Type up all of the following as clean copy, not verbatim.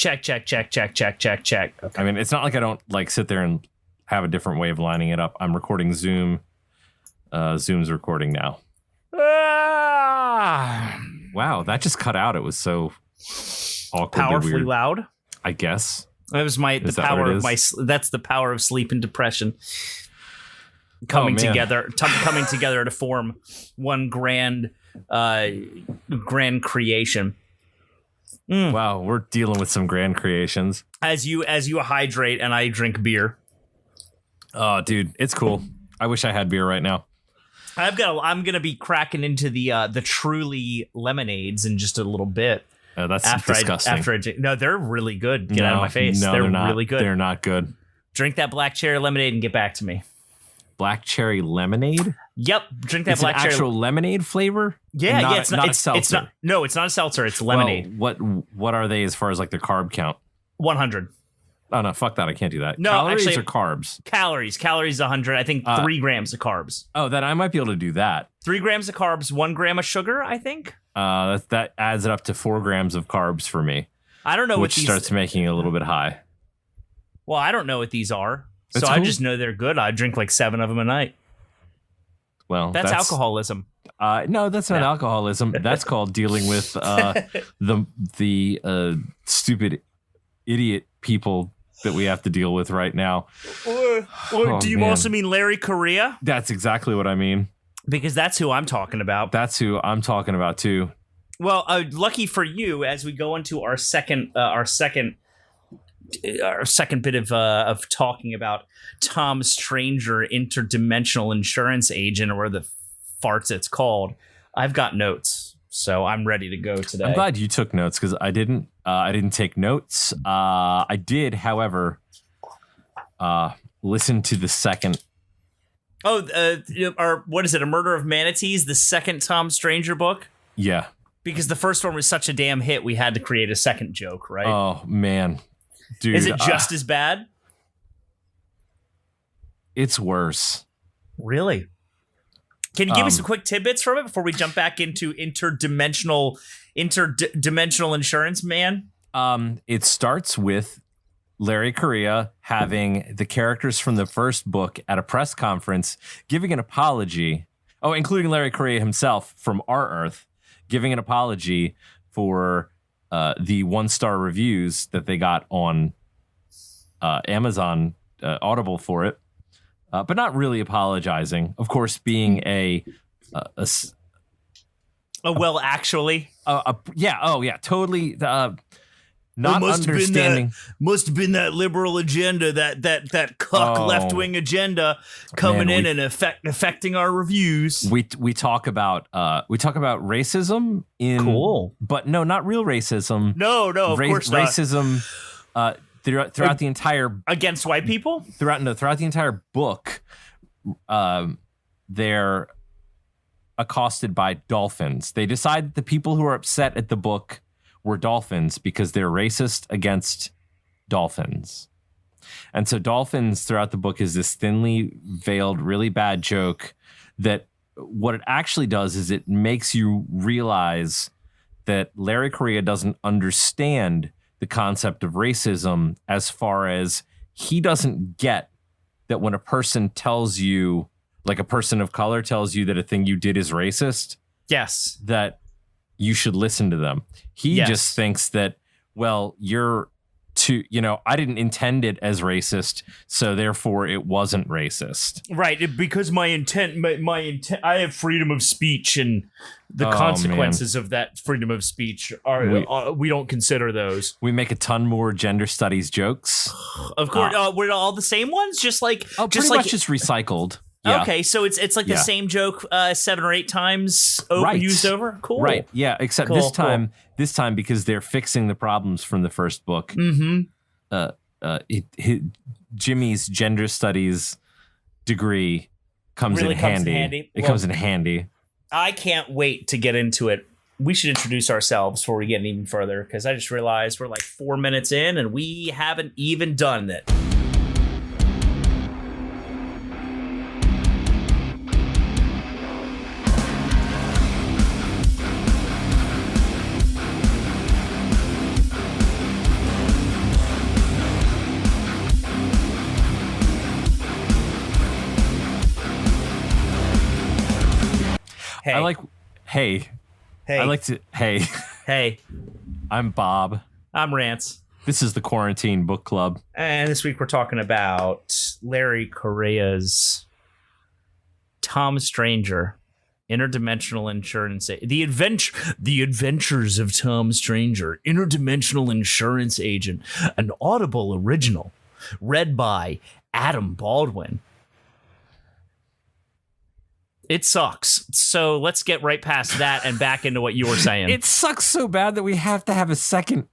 Check. Okay. I mean, it's not like I don't like sit there and have a different way of lining it up. I'm recording Zoom. Zoom's recording now. Wow, that just cut out. It was so awkward. Powerfully weird. Loud. I guess. That was the power of my. That's the power of sleep and depression coming together to form one grand creation. Wow, we're dealing with some grand creations. As you hydrate and I drink beer. Oh, dude, it's cool. I wish I had beer right now. I'm gonna be cracking into the Truly lemonades in just a little bit. That's disgusting. No, they're really good. Get out of my face. No, they're not. Really good. They're not good. Drink that black cherry lemonade and get back to me. Black cherry lemonade? Yep. Drink that black cherry. Actual lemonade flavor? Yeah, It's not a seltzer. It's not a seltzer. It's lemonade. Well, what are they as far as like the carb count? 100. Oh no, fuck that! I can't do that. No, calories actually, or carbs? Calories 100. I think 3 grams of carbs. Oh, then I might be able to do that. 3 grams of carbs, 1 gram of sugar. I think. That adds it up to 4 grams of carbs for me. I don't know which what these starts making it a little bit high. Well, I don't know what these are, so That's I cool. just know they're good. I drink like 7 of them a night. Well, that's alcoholism. No, that's not alcoholism. That's called dealing with the stupid idiot people that we have to deal with right now. Or do you also mean Larry Correia? That's exactly what I mean. Because that's who I'm talking about. That's who I'm talking about too. Well, lucky for you, as we go into our second bit of talking about Tom Stranger, Interdimensional Insurance Agent, or the farts it's called. I've got notes, so I'm ready to go today. I'm glad you took notes because I didn't. I didn't take notes. I did, however, listen to the second. Or what is it? A Murder of Manatees, the second Tom Stranger book? Yeah. Because the first one was such a damn hit, we had to create a second joke, right? Oh, man. Dude. Is it just as bad? It's worse. Really? Can you give me some quick tidbits from it before we jump back into interdimensional insurance, man? It starts with Larry Correia having the characters from the first book at a press conference giving an apology. Oh, including Larry Correia himself from Our Earth, giving an apology for the 1-star reviews that they got on Amazon Audible for it, but not really apologizing. Of course, being actually, totally. Not understanding. Must have been that liberal agenda, that cuck left-wing agenda coming in and affecting our reviews. We talk about racism in but no, not real racism. No, of course not. Racism throughout the entire against white people. Throughout the entire book, they're accosted by dolphins. They decide that the people who are upset at the book were dolphins because they're racist against dolphins. And so dolphins throughout the book is this thinly veiled, really bad joke that what it actually does is it makes you realize that Larry Correia doesn't understand the concept of racism as far as he doesn't get that when a person tells you, like a person of color tells you that a thing you did is racist. Yes. That you should listen to them. He just thinks that, well, you're too, I didn't intend it as racist, so therefore it wasn't racist. Right, because my intent, I have freedom of speech, and the consequences of that freedom of speech are we don't consider those. We make a ton more gender studies jokes. Of course, were it all the same ones? Just like pretty much just recycled. Yeah. Okay, so it's like the same joke 7 or 8 times used over. Cool. Right. Yeah. Except this time because they're fixing the problems from the first book. Mm-hmm. Jimmy's gender studies degree comes in handy. It comes in handy. I can't wait to get into it. We should introduce ourselves before we get even further, because I just realized we're like 4 minutes in and we haven't even done it. Hey. I like. Hey. Hey. I like to. Hey. Hey. I'm Bob. I'm Rance. This is the Quarantine Book Club. And this week we're talking about Larry Correia's Tom Stranger, Interdimensional Insurance Agent. The Adventures of Tom Stranger, Interdimensional Insurance Agent, an Audible original, read by Adam Baldwin. It sucks. So let's get right past that and back into what you were saying. It sucks so bad that we have to have a second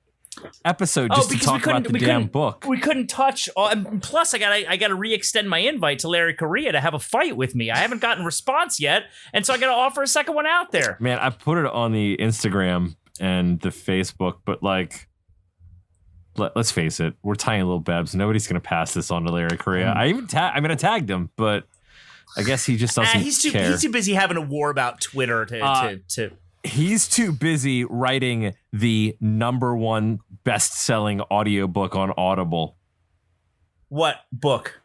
episode just to talk about the damn book. We couldn't touch. Plus, I gotta re-extend my invite to Larry Correia to have a fight with me. I haven't gotten a response yet, and so I gotta offer a second one out there. Man, I put it on the Instagram and the Facebook, but like, let's face it, we're tiny little bebs. Nobody's gonna pass this on to Larry Correia. I tagged him, but I guess he just doesn't care. He's too busy having a war about Twitter to. He's too busy writing the #1 best-selling audiobook on Audible. What book?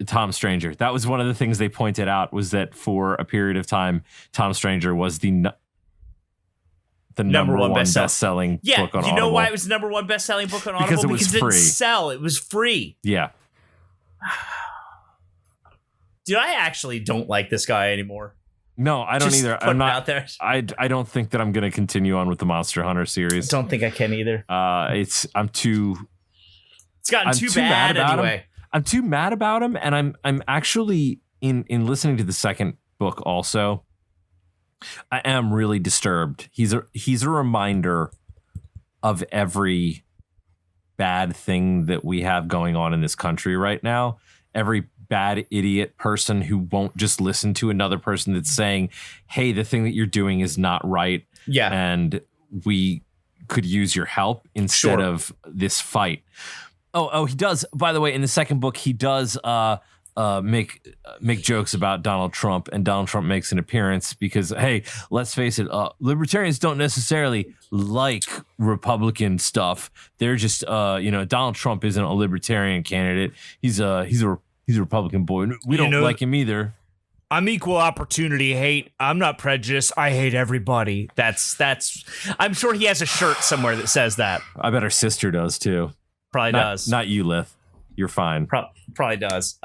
Tom Stranger. That was one of the things they pointed out, was that for a period of time, Tom Stranger was the number one best-selling book on Audible. You know why it was the #1 best-selling book on Audible? Because it was free. It didn't sell. It was free. Yeah. Dude, I actually don't like this guy anymore. No, I don't either. I'm not out there. I don't think that I'm going to continue on with the Monster Hunter series. I don't think I can either. It's gotten too bad anyway. I'm too mad about him, and I'm actually in listening to the second book also. I am really disturbed. He's a reminder of every bad thing that we have going on in this country right now. Every bad idiot person who won't just listen to another person that's saying, hey, the thing that you're doing is not right. Yeah. And we could use your help instead of this fight. Oh, he does. By the way, in the second book, he does make jokes about Donald Trump, and Donald Trump makes an appearance because, hey, let's face it, libertarians don't necessarily like Republican stuff. They're just, Donald Trump isn't a libertarian candidate. He's a Republican boy. We don't like him either. I'm equal opportunity hate. I'm not prejudiced. I hate everybody. That's. I'm sure he has a shirt somewhere that says that. I bet our sister does too. Probably does. Not you, Lith. You're fine. Probably does.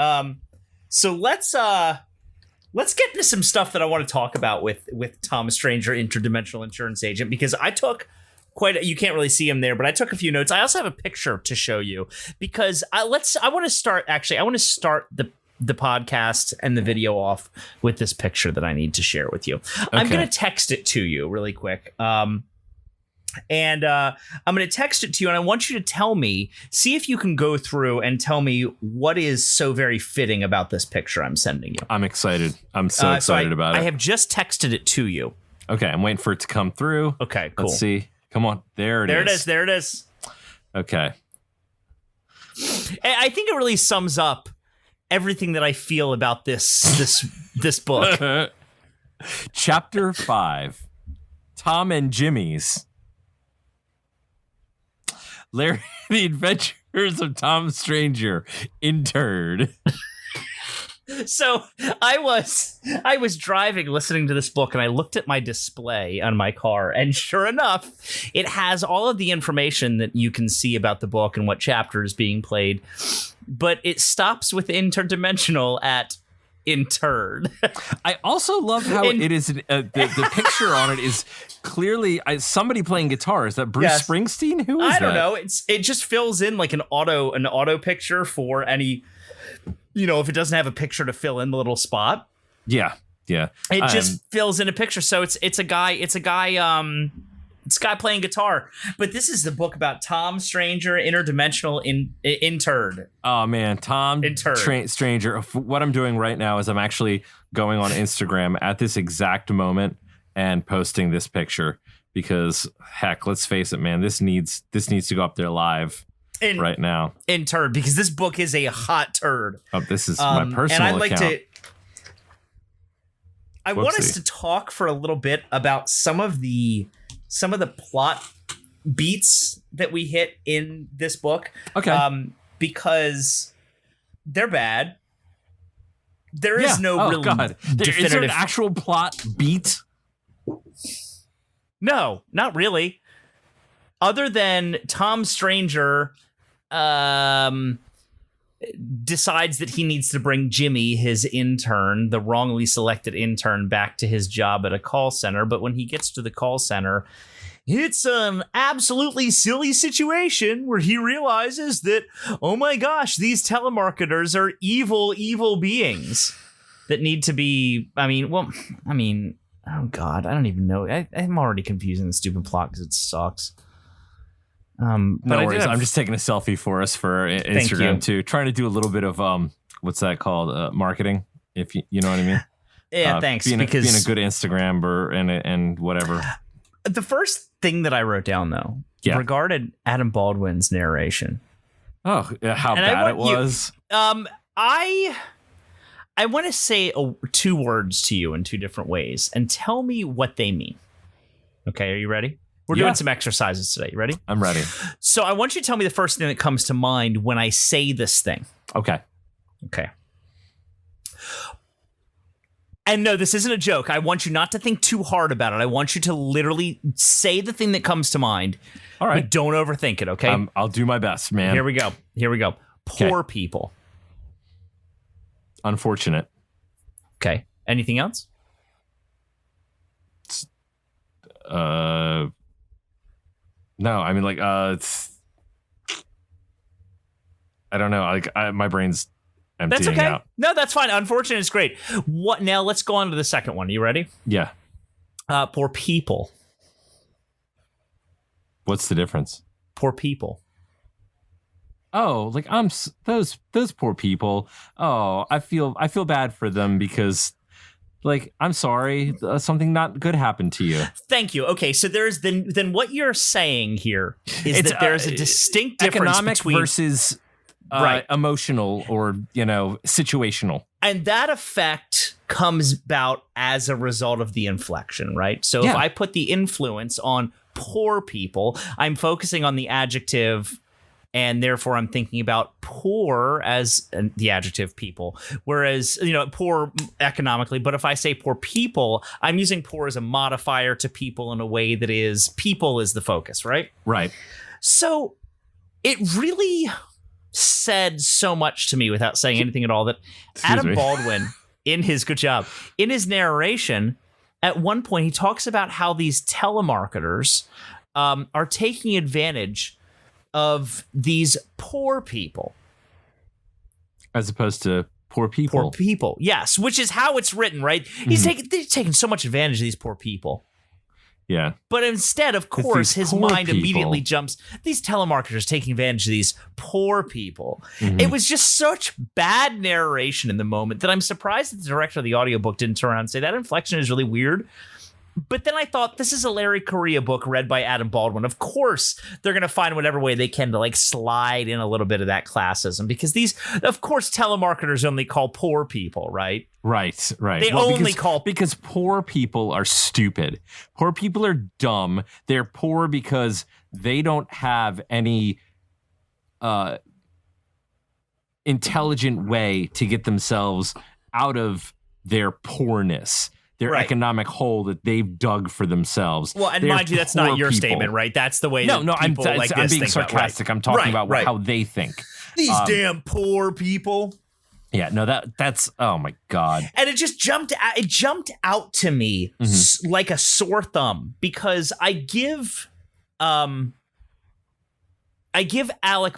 So let's get into some stuff that I want to talk about with Tom Stranger, Interdimensional Insurance Agent, because I took you can't really see him there, but I took a few notes. I also have a picture to show you because I want to start the podcast and the video off with this picture that I need to share with you. Okay. I'm going to text it to you really quick. And I'm going to text it to you, and I want you to tell me, see if you can go through and tell me what is so very fitting about this picture I'm sending you. I'm excited. I'm so excited about it. I have just texted it to you. Okay, I'm waiting for it to come through. Okay, cool. Let's see. Come on. There it is. There it is. Okay. I think it really sums up everything that I feel about this book. Chapter 5. Tom and Jimmy's. Larry, the Adventures of Tom Stranger, Interred. So I was driving, listening to this book, and I looked at my display on my car, and sure enough, it has all of the information that you can see about the book and what chapter is being played, but it stops with interdimensional at interred. I also love how it is the picture on it is clearly somebody playing guitar. Is that Bruce Springsteen? Who is that? I don't know. It just fills in like an auto picture for any. If it doesn't have a picture to fill in the little spot. Yeah. It just fills in a picture. So it's a guy playing guitar. But this is the book about Tom Stranger, Interdimensional Interred. Oh man, Tom Stranger. What I'm doing right now is I'm actually going on Instagram at this exact moment and posting this picture because heck, let's face it, man, this needs to go up there live. Right now. Interred, because this book is a hot turd. Oh, this is my personal account. I want us to talk for a little bit about some of the plot beats that we hit in this book. Okay. Because they're bad. There is no real definitive. Is there an actual plot beat? No, not really. Other than Tom Stranger decides that he needs to bring Jimmy, his intern, the wrongly selected intern, back to his job at a call center. But when he gets to the call center, it's an absolutely silly situation where he realizes that, oh my gosh, these telemarketers are evil, evil beings that need to be, oh God, I don't even know. I'm already confusing the stupid plot because it sucks. No worries. I'm just taking a selfie for us for Instagram too. Trying to do a little bit of what's that called? Marketing, if you know what I mean. Yeah, thanks. Being a good Instagrammer and whatever. The first thing that I wrote down though regarded Adam Baldwin's narration. Oh, how bad it was. I want to say two words to you in two different ways and tell me what they mean. Okay, are you ready? We're doing some exercises today. You ready? I'm ready. So I want you to tell me the first thing that comes to mind when I say this thing. Okay. And no, this isn't a joke. I want you not to think too hard about it. I want you to literally say the thing that comes to mind. All right. But don't overthink it, okay? I'll do my best, man. Here we go. Poor people. Unfortunate. Okay. Anything else? No, it's, I don't know. My brain's emptying That's okay. out. No, that's fine. Unfortunate is great. What now? Let's go on to the second one. Are you ready? Yeah. Poor people. What's the difference? Poor people. Oh, those poor people. Oh, I feel bad for them because, I'm sorry, something not good happened to you. Thank you. Okay, so there's then what you're saying here is that there's a distinct difference economic between versus emotional or situational, and that effect comes about as a result of the inflection, right? So if I put the influence on poor people, I'm focusing on the adjective. And therefore, I'm thinking about poor as the adjective people, whereas, poor economically. But if I say poor people, I'm using poor as a modifier to people in a way that is people is the focus. Right. Right. So it really said so much to me without saying anything at all that Adam Baldwin in his narration, at one point, he talks about how these telemarketers are taking advantage of these poor people as opposed to poor people. Yes, which is how it's written, right? They're taking so much advantage of these poor people. Yeah. But instead, of course, his mind immediately jumps. These telemarketers taking advantage of these poor people. It was just such bad narration in the moment that I'm surprised that the director of the audiobook didn't turn around and say that inflection is really weird. But then I thought, this is a Larry Correia book read by Adam Baldwin. Of course, they're going to find whatever way they can to slide in a little bit of that classism, because of course, telemarketers only call poor people, right? Right. Because poor people are stupid. Poor people are dumb. They're poor because they don't have any intelligent way to get themselves out of their poorness. Their economic hole that they've dug for themselves. Well, and mind you, that's not your statement, right? That's the way that people I'm being sarcastic. I'm talking about how they think. These damn poor people. Yeah, no, that's oh my God. And it just jumped out to me like a sore thumb, because I give Alec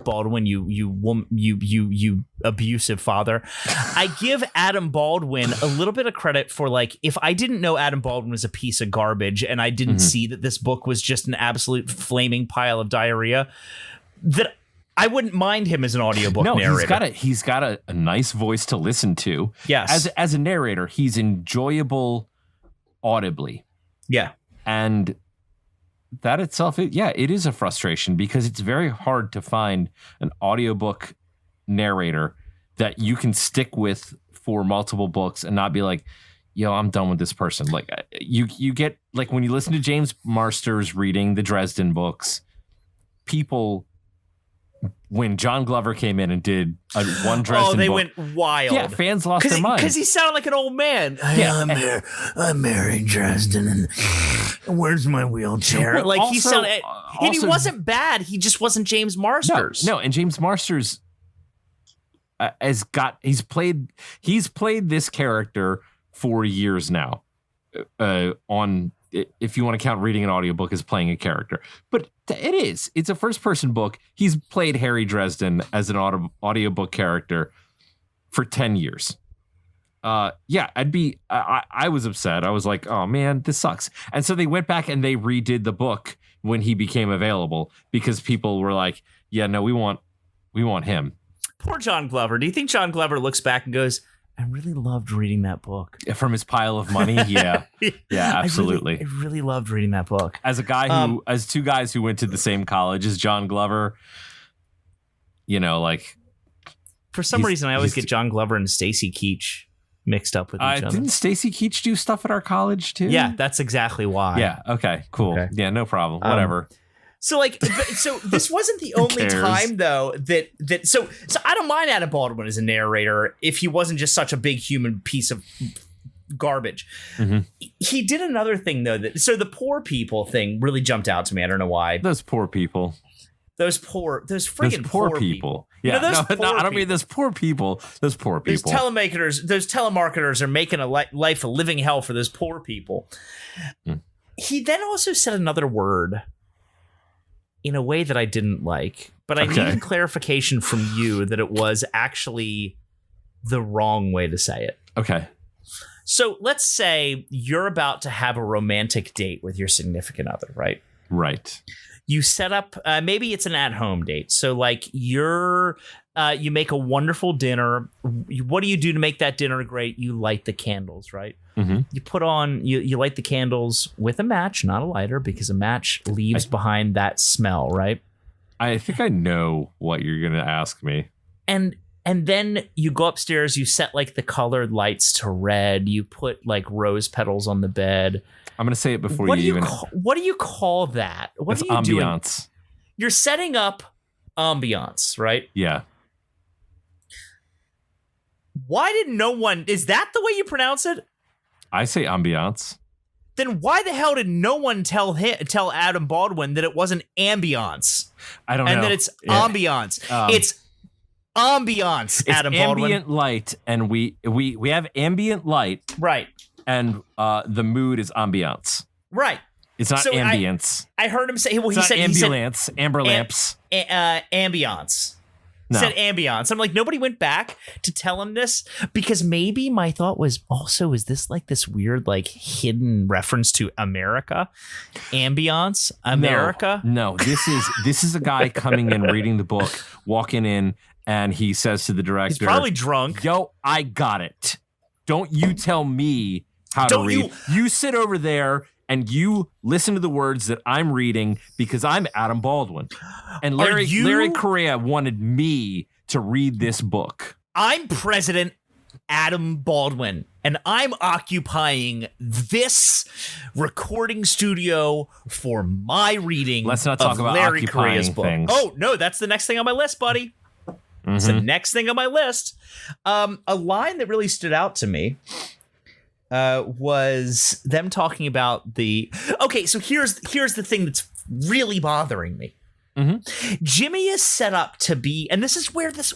Baldwin, you abusive father. I give Adam Baldwin a little bit of credit for, if I didn't know Adam Baldwin was a piece of garbage and I didn't see that this book was just an absolute flaming pile of diarrhea, that I wouldn't mind him as an audiobook narrator. He's got a nice voice to listen to. Yes. As a narrator, he's enjoyable audibly. Yeah. And that itself, it is a frustration, because it's very hard to find an audiobook narrator that you can stick with for multiple books and not be like, yo, I'm done with this person. You get, when you listen to James Marsters reading the Dresden books, people when John Glover came in and did one Dresden they book, went wild. Yeah, fans lost their mind. Because he sounded like an old man. I'm Mary Dresden, and where's my wheelchair? Like he sounded, and he wasn't bad. He just wasn't James Marsters. No, and James Marsters he's played this character for years now. If you want to count reading an audiobook as playing a character. But it's a first-person book. He's played Harry Dresden as an audiobook character for 10 years. I was upset. I was like, oh man, this sucks. And so they went back and they redid the book when he became available because people were like, yeah, no, we want him. Poor John Glover. Do you think John Glover looks back and goes, I really loved reading that book. From his pile of money, yeah. Yeah, absolutely. I really loved reading that book. As a guy as two guys who went to the same college as John Glover, for some reason I always get John Glover and Stacy Keach mixed up with each other. Didn't Stacy Keach do stuff at our college too? Yeah, that's exactly why. Yeah, okay, cool. Okay. Yeah, no problem. Whatever. So this wasn't the only time though that so I don't mind Adam Baldwin as a narrator if he wasn't just such a big human piece of garbage. Mm-hmm. He did another thing though so the poor people thing really jumped out to me. I don't know why. Those poor people. Those friggin' poor people. Yeah, I don't mean those poor people. Those poor people. Those telemarketers are making a life a living hell for those poor people. Mm. He then also said another word in a way that I didn't like, but I needed clarification from you that it was actually the wrong way to say it. Okay. So let's say you're about to have a romantic date with your significant other, right? Right. You set up, maybe it's an at-home date. So like you make a wonderful dinner. What do you do to make that dinner great? You light the candles, right? Mm-hmm. You put on, you light the candles with a match, not a lighter, because a match leaves behind that smell, right? I think I know what you're going to ask me. And then you go upstairs, you set like the colored lights to red. You put like rose petals on the bed. I'm going to say it before what do you call that? What are you ambiance. Doing? You're setting up ambiance, right? Yeah. Why did no one... Is that the way you pronounce it? I say ambiance. Then why the hell did no one tell Adam Baldwin that it wasn't ambiance? I don't know. And that it's ambiance. It's ambiance, it's Adam Baldwin. Ambient light, and we have ambient light. Right. And the mood is ambiance. Right. It's not ambience. I heard him say... Well, he said ambulance, amber lamps. Ambiance. No. Said ambiance. I'm like, nobody went back to tell him this because maybe my thought was also, is this like this weird like hidden reference to America? Ambiance, America? No, this is a guy coming in, reading the book, walking in, and he says to the director, he's probably drunk. Yo, I got it. Don't you tell me how to read. You sit over there and you listen to the words that I'm reading because I'm Adam Baldwin. And Larry Correia wanted me to read this book. I'm President Adam Baldwin, and I'm occupying this recording studio for my reading. Let's not talk about Larry occupying Correia's book. things. Oh, no, that's the next thing on my list, buddy. Mm-hmm. It's the next thing on my list. A line that really stood out to me was them talking about the... Okay, so here's the thing that's really bothering me. Mm-hmm. Jimmy is set up to be... And this is where this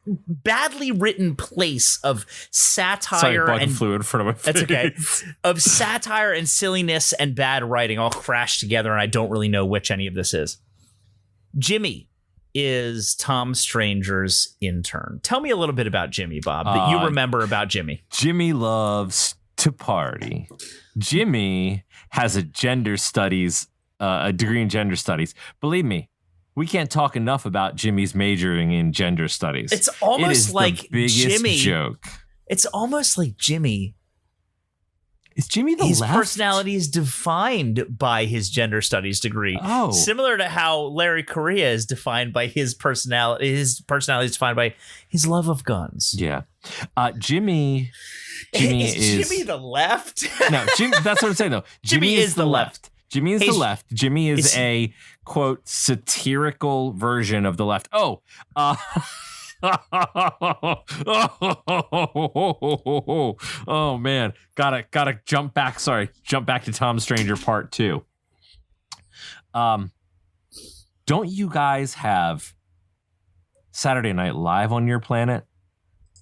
badly written place of satire and... flew in front of my face. That's okay. Of satire and silliness and bad writing all crashed together, and I don't really know which any of this is. Jimmy is Tom Stranger's intern. Tell me a little bit about Jimmy, Bob, that you remember about Jimmy. Jimmy loves to party. Jimmy has a degree in gender studies. Believe me, we can't talk enough about Jimmy's majoring in gender studies. It's almost like the biggest Jimmy joke. It's almost like Jimmy. Is Jimmy the his left? personality is defined by his gender studies degree. Oh. Similar to how Larry Correia is defined by his personality. His personality is defined by his love of guns. Yeah. Jimmy is Jimmy the left? No, that's what I'm saying though. Jimmy is the left. Jimmy is the left. Jimmy is a quote satirical version of the left. Oh, oh man, gotta jump back. Sorry, jump back to Tom Stranger Part 2. Don't you guys have Saturday Night Live on your planet?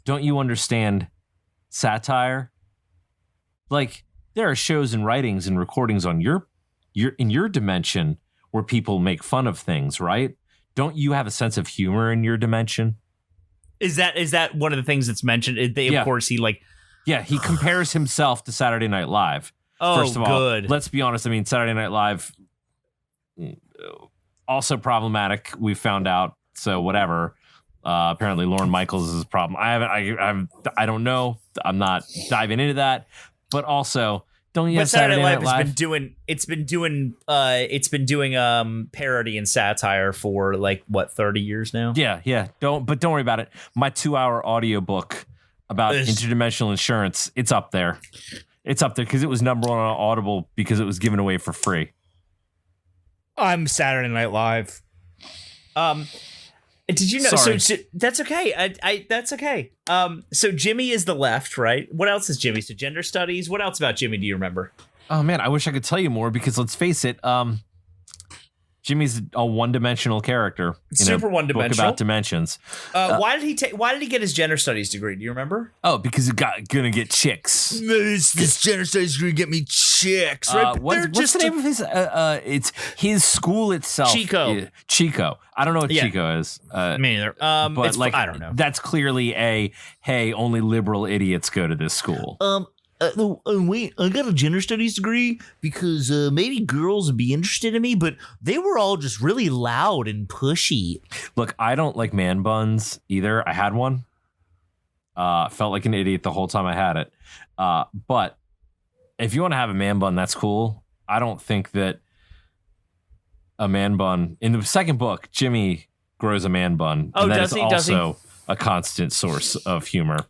Don't you understand satire? Like, there are shows and writings and recordings on your in your dimension where people make fun of things, right? Don't you have a sense of humor in your dimension? Is that one of the things that's mentioned? Of course, he he compares himself to Saturday Night Live. Oh, first of all, good. Let's be honest. I mean, Saturday Night Live also problematic. We found out. So whatever. Apparently, Lorne Michaels is a problem. I don't know. I'm not diving into that. But also, don't you have Saturday Night Live? It's been doing parody and satire for 30 years now. Yeah. Don't worry about it. My 2-hour audiobook about interdimensional insurance, it's up there. It's up there because it was number 1 on Audible because it was given away for free. I'm Saturday Night Live. Did you know? Sorry. So that's okay. That's okay. So Jimmy is the left, right? What else is Jimmy? So gender studies. What else about Jimmy do you remember? Oh man, I wish I could tell you more because let's face it, Jimmy's a one-dimensional character. Super one-dimensional. Book about dimensions. Why did he get his gender studies degree? Do you remember? Oh, because he gonna get chicks. This gender studies degree get me chicks, right? What's the name of his? It's his school itself. Chico. I don't know what Chico is. Me neither. But I don't know. That's clearly hey, only liberal idiots go to this school. Wait, I got a gender studies degree because maybe girls would be interested in me, but they were all just really loud and pushy. Look, I don't like man buns either. I had one. Felt like an idiot the whole time I had it. But if you want to have a man bun, that's cool. I don't think that a man bun in the second book, Jimmy grows a man bun. Oh, and that does is he? Also a constant source of humor.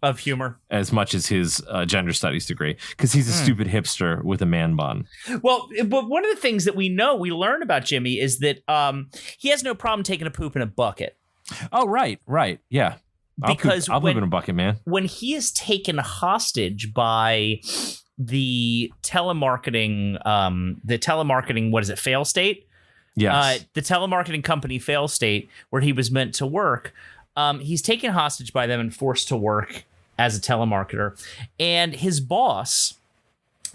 As much as his gender studies degree. Because he's a stupid hipster with a man bun. Well, but one of the things that we learn about Jimmy is that he has no problem taking a poop in a bucket. Oh, right. Yeah. I'll poop in a bucket, man. When he is taken hostage by the telemarketing, what is it, Fail State? Yes. The telemarketing company Fail State, where he was meant to work. He's taken hostage by them and forced to work as a telemarketer. And his boss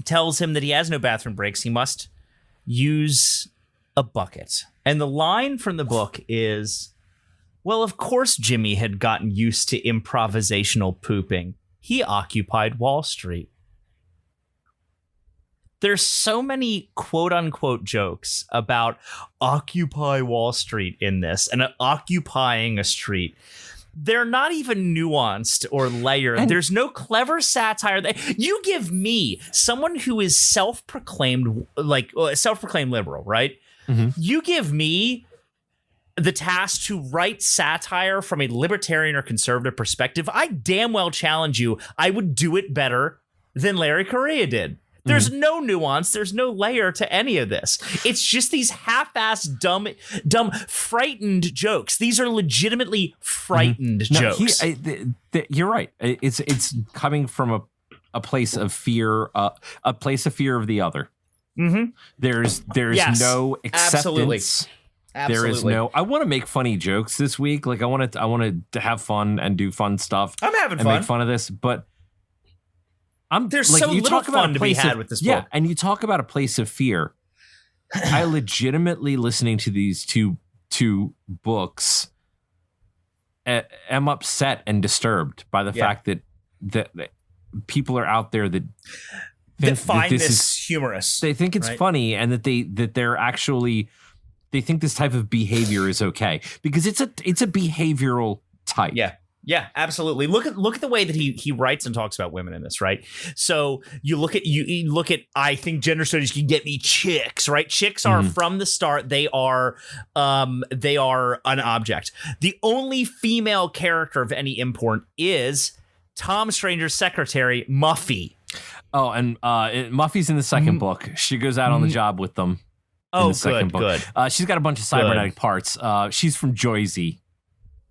tells him that he has no bathroom breaks. He must use a bucket. And the line from the book is, well, of course Jimmy had gotten used to improvisational pooping. He occupied Wall Street. There's so many quote-unquote jokes about Occupy Wall Street in this and occupying a street. They're not even nuanced or layered. And there's no clever satire. You give me someone who is self-proclaimed liberal, right? Mm-hmm. You give me the task to write satire from a libertarian or conservative perspective. I damn well challenge you. I would do it better than Larry Correia did. There's no nuance. There's no layer to any of this. It's just these half-assed, dumb, frightened jokes. These are legitimately frightened jokes. You're right. It's coming from a place of fear, a place of fear of the other. Mm-hmm. There's no acceptance. Absolutely. There is no. I want to make funny jokes this week. Like I want to have fun and do fun stuff. I'm having and fun. Make fun of this, but. There's so little fun to be had with this book. Yeah, and you talk about a place of fear. I legitimately, listening to these two books, am upset and disturbed by the fact that people are out there that find this humorous. They think it's funny, and that they're actually they think this type of behavior is okay because it's a behavioral type. Yeah, absolutely. Look at the way that he writes and talks about women in this, right? So you look at I think gender studies can get me chicks, right? Chicks are from the start, they are an object. The only female character of any import is Tom Stranger's secretary, Muffy. Oh, and Muffy's in the second book. She goes out on the job with them. in the second book. Good. She's got a bunch of cybernetic parts. She's from Joyzy.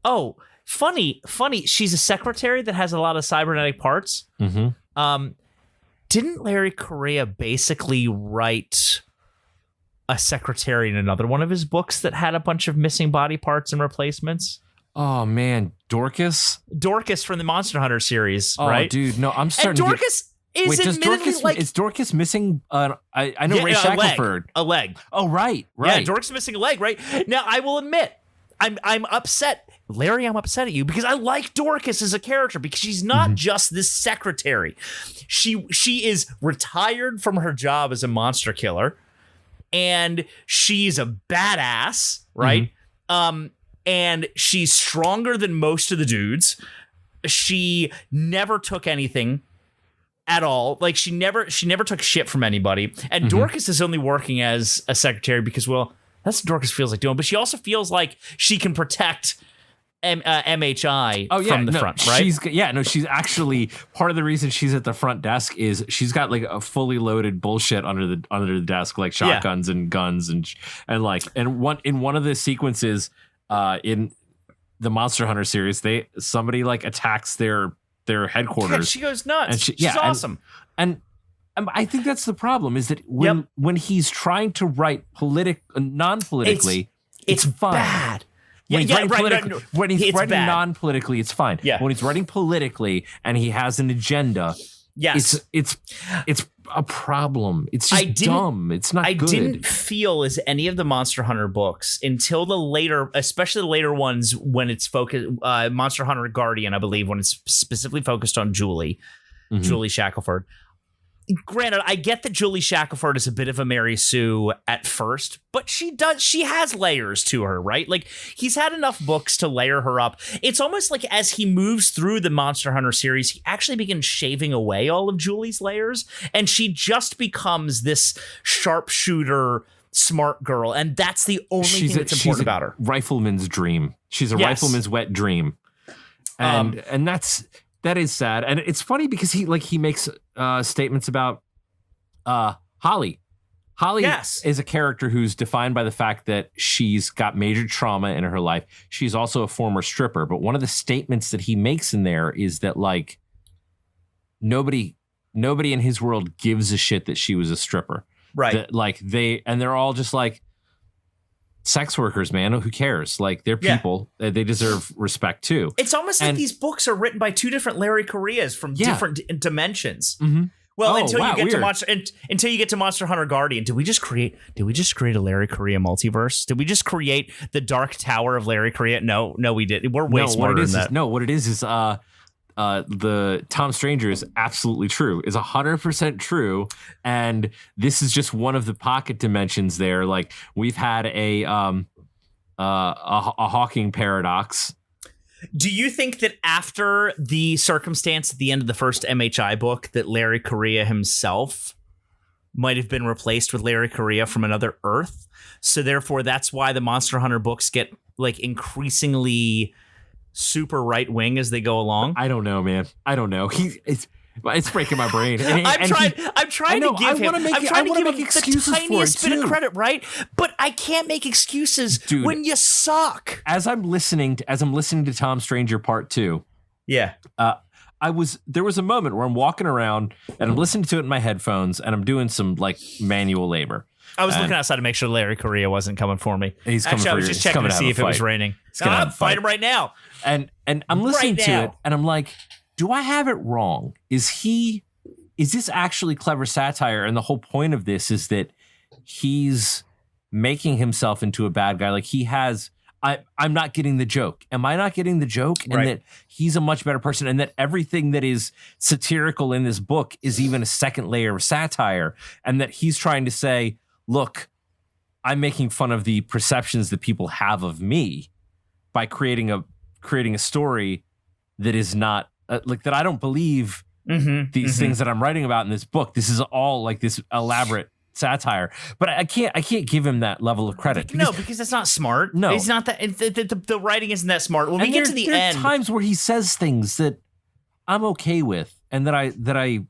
Oh, funny. She's a secretary that has a lot of cybernetic parts. Mm-hmm. Didn't Larry Correia basically write a secretary in another one of his books that had a bunch of missing body parts and replacements? Oh man, Dorcas from the Monster Hunter series, oh, right? Dude, no, I'm starting. And Dorcas is Wait, admittedly is Dorcas missing? I know Ray Shackelford. A leg. Oh right. Yeah, Dorcas is missing a leg, right? Now I will admit, I'm upset. Larry, I'm upset at you because I like Dorcas as a character because she's not just this secretary. She is retired from her job as a monster killer, and she's a badass, right? And she's stronger than most of the dudes. She never took anything at all. Like she never took shit from anybody. And Dorcas is only working as a secretary because, well, that's what Dorcas feels like doing. But she also feels like she can protect MHI from the front, right? She's actually part of the reason she's at the front desk is she's got like a fully loaded bullshit under the desk, like shotguns and guns and one of the sequences in the Monster Hunter series, somebody like attacks their headquarters. Yeah, she goes nuts. And she's awesome. And I think that's the problem is that when he's trying to write non-politically, it's fine. Bad. When he's writing non-politically, it's fine. Yeah. When he's writing politically and he has an agenda, yes, it's a problem. It's just dumb. It's not good. I didn't feel as any of the Monster Hunter books until the later, especially the later ones when it's focused, Monster Hunter Guardian, I believe, when it's specifically focused on Julie Shackelford. Granted, I get that Julie Shackelford is a bit of a Mary Sue at first, but she has layers to her, right? Like he's had enough books to layer her up. It's almost like as he moves through the Monster Hunter series, he actually begins shaving away all of Julie's layers, and she just becomes this sharpshooter, smart girl, and that's the only thing that's important about her. Rifleman's dream. She's a rifleman's wet dream, and that is sad. And it's funny because he makes statements about Holly. Holly is a character who's defined by the fact that she's got major trauma in her life. She's also a former stripper. But one of the statements that he makes in there is that like nobody in his world gives a shit that she was a stripper. Right. That, they're all just like sex workers, man. Who cares? Like they're people. They deserve respect too. It's almost like these books are written by two different Larry Correias from different dimensions. Mm-hmm. Well, until you get to Monster Hunter Guardian, did we just create a Larry Correia multiverse? Did we just create the Dark Tower of Larry Correia? No, we did. We're way smarter than that. What it is the Tom Stranger is absolutely true, is 100% true, and this is just one of the pocket dimensions there. Like we've had a Hawking paradox. Do you think that after the circumstance at the end of the first MHI book that Larry Correia himself might have been replaced with Larry Correia from another Earth? So therefore that's why the Monster Hunter books get like increasingly super right wing as they go along? I don't know, man. I don't know. It's breaking my brain. I'm trying to give him the tiniest bit of credit, right? But I can't make excuses, dude, when you suck. As I'm listening to Tom Stranger Part 2. Yeah. There was a moment where I'm walking around and I'm listening to it in my headphones and I'm doing some like manual labor. I was looking outside to make sure Larry Correia wasn't coming for me. He's coming. Actually, I was just checking to see if it was raining. I'm fight him right now. And I'm listening to it, and I'm like, do I have it wrong? Is this actually clever satire? And the whole point of this is that he's making himself into a bad guy. Like I'm not getting the joke. Am I not getting the joke? And that he's a much better person, and that everything that is satirical in this book is even a second layer of satire, and that he's trying to say, look, I'm making fun of the perceptions that people have of me by creating a story that is not like that. I don't believe these things that I'm writing about in this book. This is all like this elaborate satire, but I can't give him that level of credit. Because that's not smart. No, it's not that. The writing isn't that smart. When we get to the end, there are times where he says things that I'm okay with and that I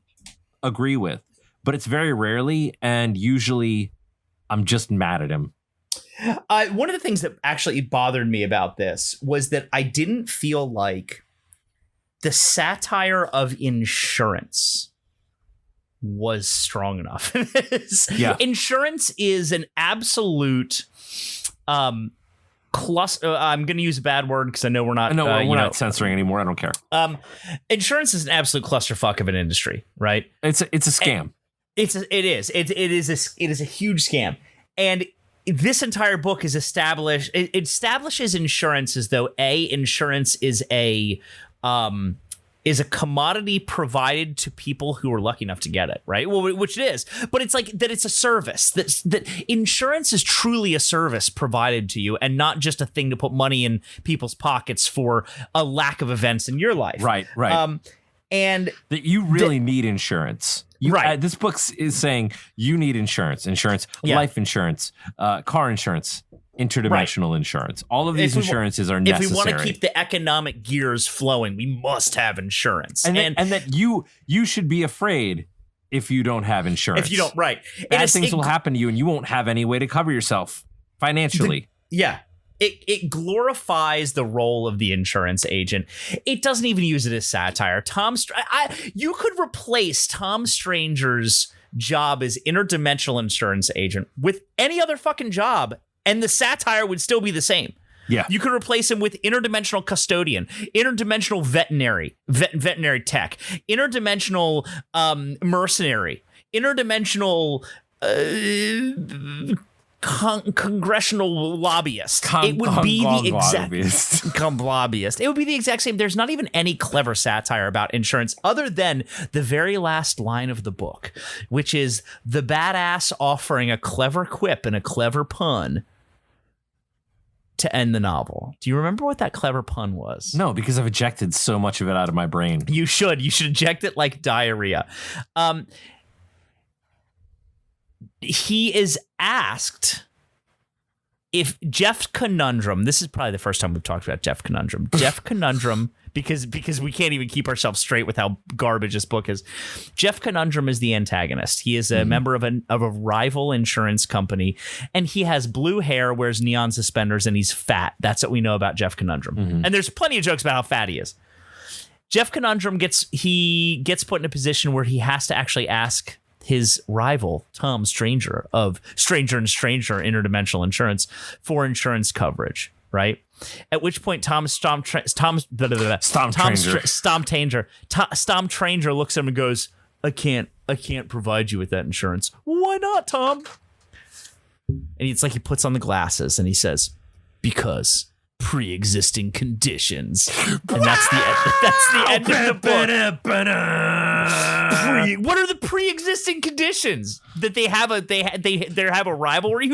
agree with, but it's very rarely, and usually I'm just mad at him. One of the things that actually bothered me about this was that I didn't feel like the satire of insurance was strong enough. Yeah. Insurance is an absolute cluster. I'm going to use a bad word because I know we're not. No, we're not censoring anymore. I don't care. Insurance is an absolute clusterfuck of an industry, right? It's a scam. It is a huge scam, and this entire book is it establishes insurance as though insurance is a commodity provided to people who are lucky enough to get it, right? Well, which it is, but it's like that it's a service. That insurance is truly a service provided to you and not just a thing to put money in people's pockets for a lack of events in your life. Right. And that you really need insurance. Right. This book is saying you need insurance, life insurance, car insurance, interdimensional insurance. All of these insurances are necessary. If we want to keep the economic gears flowing, we must have insurance. And that you should be afraid if you don't have insurance. If you don't, right. Bad things will happen to you and you won't have any way to cover yourself financially. It glorifies the role of the insurance agent. It doesn't even use it as satire. You could replace Tom Stranger's job as interdimensional insurance agent with any other fucking job, and the satire would still be the same. Yeah. You could replace him with interdimensional custodian, interdimensional veterinary tech, interdimensional mercenary, interdimensional congressional lobbyist. It would be the exact lobbyist. It would be the exact same. There's not even any clever satire about insurance other than the very last line of the book, which is the badass offering a clever quip and a clever pun to end the novel. Do you remember what that clever pun was? No, because I've ejected so much of it out of my brain. You should eject it like diarrhea. He is asked if Jeff Conundrum, this is probably the first time we've talked about Jeff Conundrum. Jeff Conundrum, because we can't even keep ourselves straight with how garbage this book is. Jeff Conundrum is the antagonist. He is a member of a rival insurance company, and he has blue hair, wears neon suspenders, and he's fat. That's what we know about Jeff Conundrum. And there's plenty of jokes about how fat he is. Jeff Conundrum gets put in a position where he has to actually ask his rival, Tom Stranger of Stranger and Stranger Interdimensional Insurance, for insurance coverage, right? At which point Tom Stranger looks at him and goes, I can't provide you with that insurance. Why not, Tom? And it's like he puts on the glasses and he says, because pre-existing conditions. And that's the end of the book. What are the pre-existing conditions? That they have a rivalry?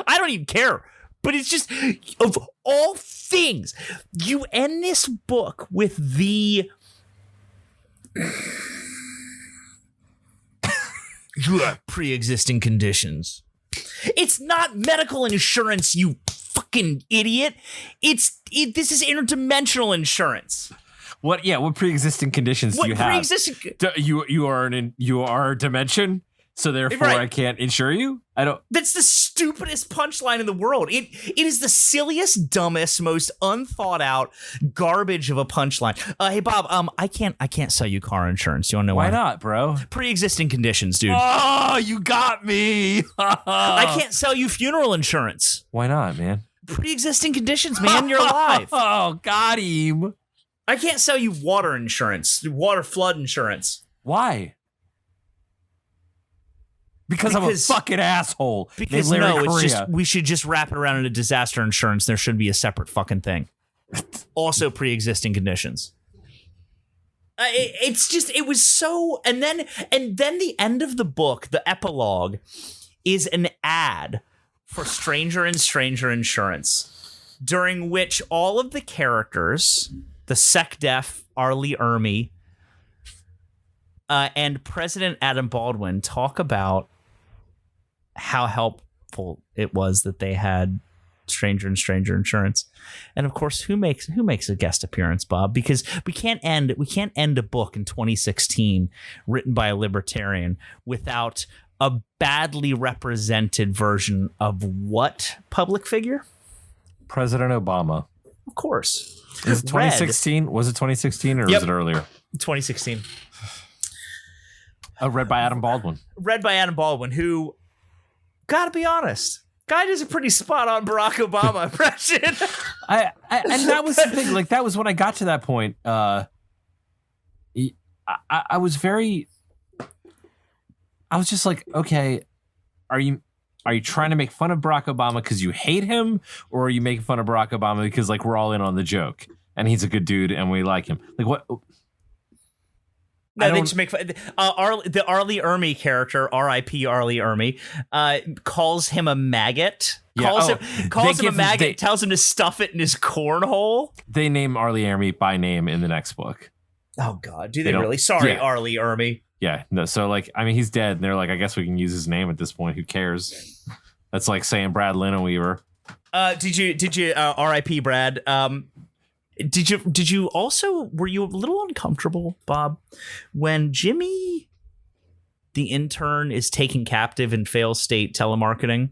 I don't even care. But it's just, of all things, you end this book with the you have pre-existing conditions. It's not medical insurance, you fucking idiot. This is interdimensional insurance. What pre-existing conditions do you have? You are a dimension, so therefore I can't insure you? I don't. That's the stupidest punchline in the world. It is the silliest, dumbest, most unthought out garbage of a punchline. Hey Bob, I can't sell you car insurance. You want to know why? Why not, bro? Pre-existing conditions, dude. Oh, you got me. I can't sell you funeral insurance. Why not, man? Pre-existing conditions, man. You're alive. Oh, got him. I can't sell you water insurance, water flood insurance. Why? Because I'm a fucking asshole. Because Larry Correia. It's just we should just wrap it around into disaster insurance. There should be a separate fucking thing. Also, pre-existing conditions. It was so, and then the end of the book, the epilogue, is an ad for Stranger and Stranger Insurance, during which all of the characters, the SecDef, Arlie Ermy, and President Adam Baldwin talk about how helpful it was that they had Stranger and Stranger Insurance. And of course, who makes a guest appearance, Bob? Because we can't end a book in 2016 written by a libertarian without a badly represented version of what public figure? President Obama. Of course. Is it 2016? Was it 2016 or was it earlier? 2016. Read by Adam Baldwin. Read by Adam Baldwin, who, gotta be honest, guy does a pretty spot-on Barack Obama impression. And that was the thing. Like, that was when I got to that point. I was just like, okay, are you trying to make fun of Barack Obama because you hate him, or are you making fun of Barack Obama because, like, we're all in on the joke and he's a good dude and we like him? Like, what? No, they just make fun. The Arlie Ermy character, R.I.P. Arlie Ermy, calls him a maggot. Calls him a maggot. Tells him to stuff it in his cornhole. They name Arlie Ermy by name in the next book. Oh God, do they really? Sorry, Arlie Ermy. Yeah, no. So, like, I mean, he's dead, and they're like, I guess we can use his name at this point. Who cares? That's like saying Brad Linaweaver. Did you R.I.P. Brad? Did you also, were you a little uncomfortable, Bob, when Jimmy, the intern, is taken captive in fail state telemarketing,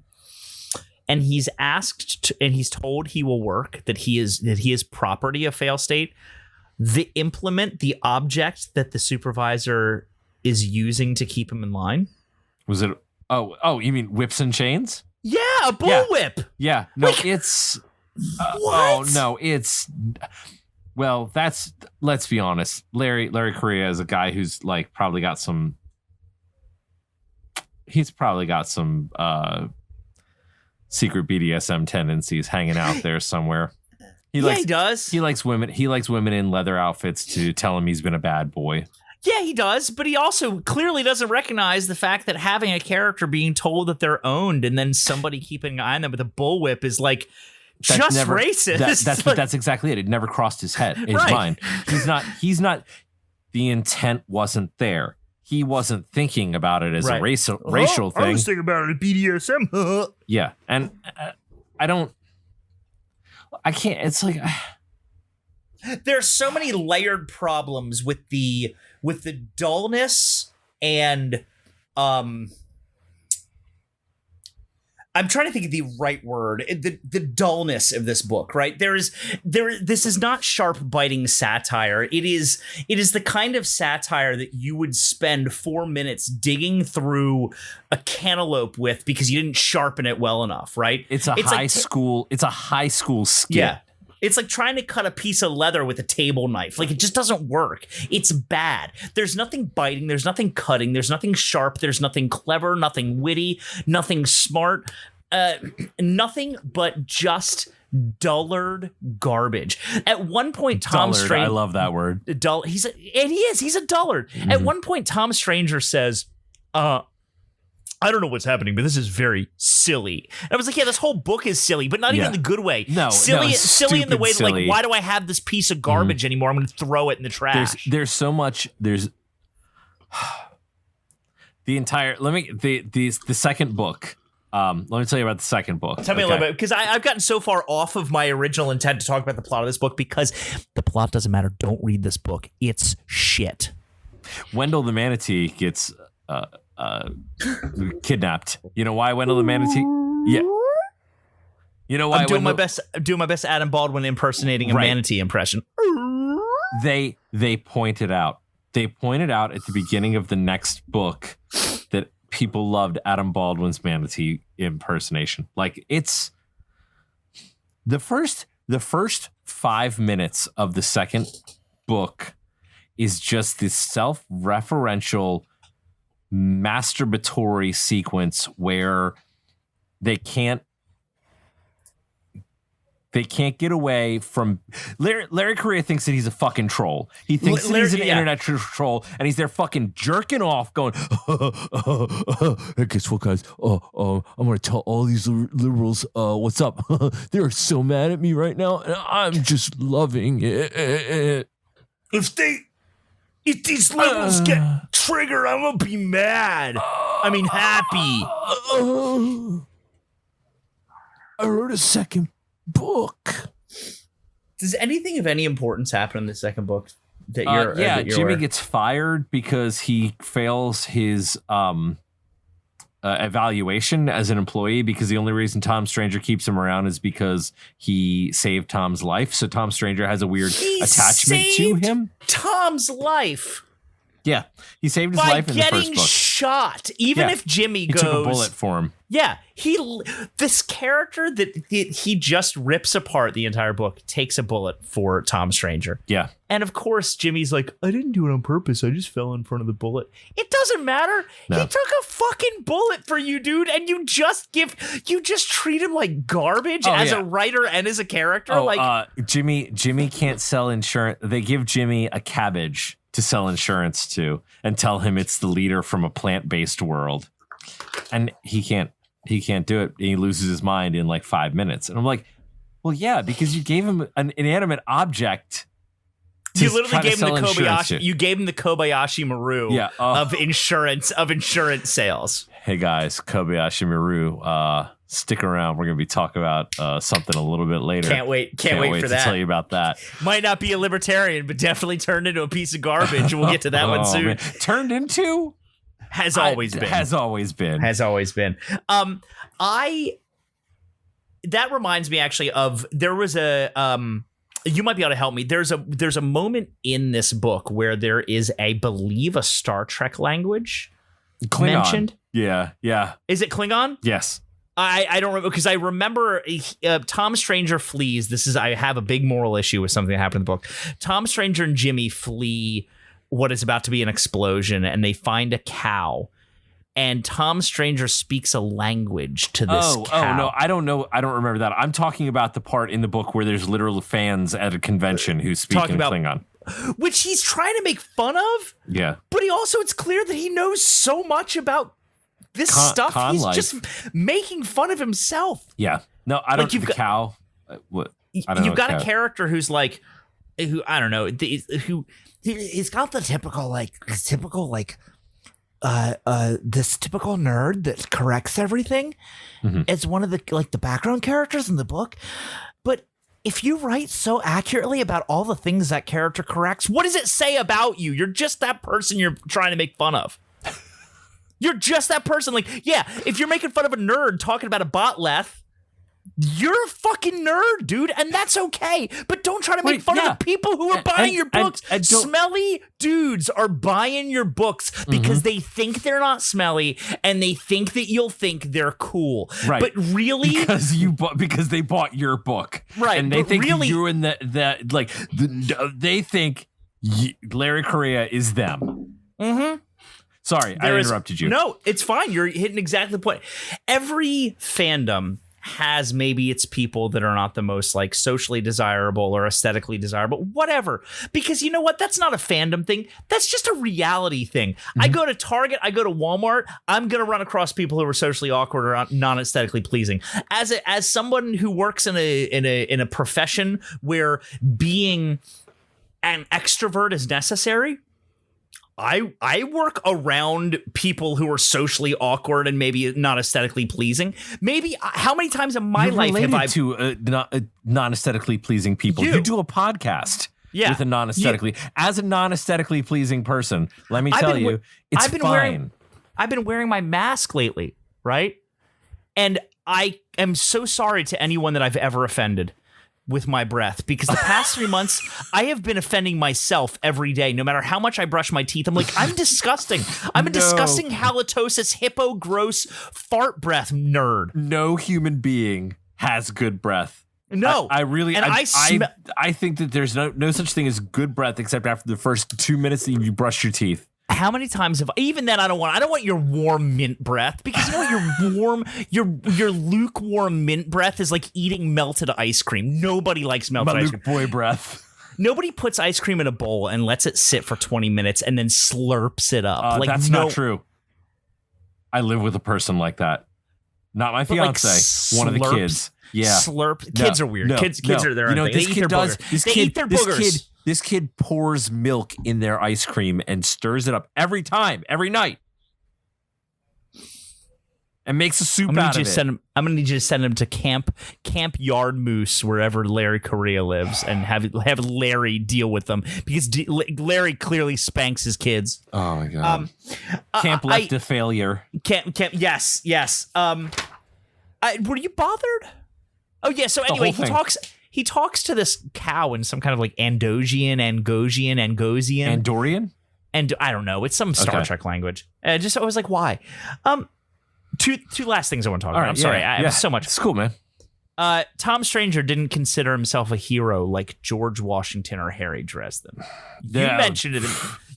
and he's and he's told he will work, that he is property of fail state, the implement, the object that the supervisor is using to keep him in line? Was it? Oh, you mean whips and chains? Yeah, a bullwhip. Yeah, no, like, it's. What? Oh no, it's. Well, let's be honest. Larry Correia is a guy who's like probably got some. He's probably got some secret BDSM tendencies hanging out there somewhere. He does. He likes women. He likes women in leather outfits to tell him he's been a bad boy. Yeah, he does, but he also clearly doesn't recognize the fact that having a character being told that they're owned and then somebody keeping an eye on them with a bullwhip is like racist. That's exactly it. It never crossed his mind. He's not. The intent wasn't there. He wasn't thinking about it as a racial thing. I was thinking about it as BDSM. Yeah, and I can't. It's like there's so many layered problems with the dullness and I'm trying to think of the right word. The dullness of this book, right? This is not sharp biting satire. It is the kind of satire that you would spend 4 minutes digging through a cantaloupe with because you didn't sharpen it well enough, right? It's a high school skit. Yeah. It's like trying to cut a piece of leather with a table knife. Like, it just doesn't work. It's bad. There's nothing biting. There's nothing cutting. There's nothing sharp. There's nothing clever, nothing witty, nothing smart, nothing but just dullard garbage. At one point, Tom Stranger... I love that word. He's a dullard. Mm-hmm. At one point, Tom Stranger says, I don't know what's happening, but this is very silly. And I was like, yeah, this whole book is silly, but not even in the good way. No, silly in the way that, like, why do I have this piece of garbage anymore? I'm going to throw it in the trash. There's so much. There's the entire. The second book. Let me tell you about the second book. Tell me a little bit, because I've gotten so far off of my original intent to talk about the plot of this book because the plot doesn't matter. Don't read this book. It's shit. Wendell the manatee gets kidnapped. You know why Wendell the manatee? Yeah. You know why? I'm doing my best Adam Baldwin impersonating a manatee impression. They pointed out. They pointed out at the beginning of the next book that people loved Adam Baldwin's manatee impersonation. Like, it's the first 5 minutes of the second book is just this self-referential masturbatory sequence where they can't get away from Larry Correia thinks that he's a fucking troll. He thinks that he's an internet troll, and he's there fucking jerking off going, guess what, guys? I'm going to tell all these liberals what's up. They're so mad at me right now, and I'm just loving it. If these liberals get triggered, I'm going to be mad. I mean, happy. I wrote a second book. Does anything of any importance happen in the second book? That you're Jimmy gets fired because he fails his evaluation as an employee because the only reason Tom Stranger keeps him around is because he saved Tom's life. So Tom Stranger has a weird attachment to him. Tom's life. Yeah, he saved his life in the first book. By getting shot, even if Jimmy goes, he took a bullet for him. Yeah, this character that he just rips apart the entire book takes a bullet for Tom Stranger. Yeah, and of course Jimmy's like, I didn't do it on purpose. I just fell in front of the bullet. It doesn't matter. No. He took a fucking bullet for you, dude, and you just treat him like garbage as a writer and as a character. Jimmy can't sell insurance. They give Jimmy a cabbage to sell insurance to and tell him it's the leader from a plant-based world. And he can't do it. He loses his mind in like 5 minutes. And I'm like, well, yeah, because you gave him an inanimate object. You literally gave him the Kobayashi. You gave him the Kobayashi Maru of insurance sales. Hey guys, Kobayashi Maru, stick around. We're going to be talking about something a little bit later. Can't wait for to that. Tell you about that. Might not be a libertarian, but definitely turned into a piece of garbage. We'll get to that one soon. Man. Turned into? Has always been. That reminds me actually of, there was a, you might be able to help me. There's a moment in this book where there is, I believe, a Star Trek language Klingon. Mentioned. Yeah. Is it Klingon? Yes. I don't remember, because I remember Tom Stranger flees. I have a big moral issue with something that happened in the book. Tom Stranger and Jimmy flee what is about to be an explosion, and they find a cow. And Tom Stranger speaks a language to this cow. Oh, no, I don't know. I don't remember that. I'm talking about the part in the book where there's literal fans at a convention who speak in Klingon. Which he's trying to make fun of. Yeah. But it's clear that he knows so much about this stuff. He's life. Just making fun of himself. Yeah. No, I don't know. The cow. What? I don't know. You've got a character who's like, who, I don't know, he's got the typical this typical nerd that corrects everything. Mm-hmm. It's one of the background characters in the book. But if you write so accurately about all the things that character corrects, what does it say about you? You're just that person you're trying to make fun of. You're just that person. Like, yeah, if you're making fun of a nerd talking about a botleth, you're a fucking nerd, dude, and that's okay. But don't try to make fun of the people who are buying your books. Smelly dudes are buying your books because they think they're not smelly, and they think that you'll think they're cool. Right. But really, because they bought your book, right? And they think you're in they think Larry Correia is them. Mm-hmm. Sorry, I interrupted you. No, it's fine. You're hitting exactly the point. Every fandom has maybe its people that are not the most like socially desirable or aesthetically desirable, whatever. Because you know what? That's not a fandom thing. That's just a reality thing. I go to Target, I go to Walmart, I'm going to run across people who are socially awkward or non-aesthetically pleasing. As someone who works in a profession where being an extrovert is necessary, I work around people who are socially awkward and maybe not aesthetically pleasing. Maybe how many times in my life have I to non-aesthetically pleasing people? You do a podcast with a non-aesthetically as a non-aesthetically pleasing person. Let me tell you, it's fine. I've been wearing my mask lately, right? And I am so sorry to anyone that I've ever offended with my breath, because the past 3 months I have been offending myself every day. No matter how much I brush my teeth, I'm like, I'm disgusting. I'm a disgusting halitosis, hippo, gross fart breath nerd. No human being has good breath. No, I think that there's no such thing as good breath except after the first 2 minutes that you brush your teeth. How many times have even then I don't want your warm mint breath, because you know what, your lukewarm mint breath is like eating melted ice cream. Nobody likes melted ice cream. Boy breath. Nobody puts ice cream in a bowl and lets it sit for 20 minutes and then slurps it up. That's not true. I live with a person like that. Not my fiance, one of the kids. Yeah. Slurp. Kids are weird. Kids are their own thing. They eat their boogers. They eat their boogers. This kid pours milk in their ice cream and stirs it up every time, every night. and makes a soup I'm gonna out of it. I'm gonna need you to send him to Camp Yard Moose, wherever Larry Correia lives, and have Larry deal with them, because Larry clearly spanks his kids. Oh my god. Camp left a failure. Camp. Yes. Were you bothered? Oh yeah. So anyway, he talks to this cow in some kind of like Angosian. Andorian? And I don't know. It's some Star Trek language. I was like, why? Two last things I want to talk about. I'm sorry. I have so much. It's cool, man. Tom Stranger didn't consider himself a hero like George Washington or Harry Dresden. You mentioned it.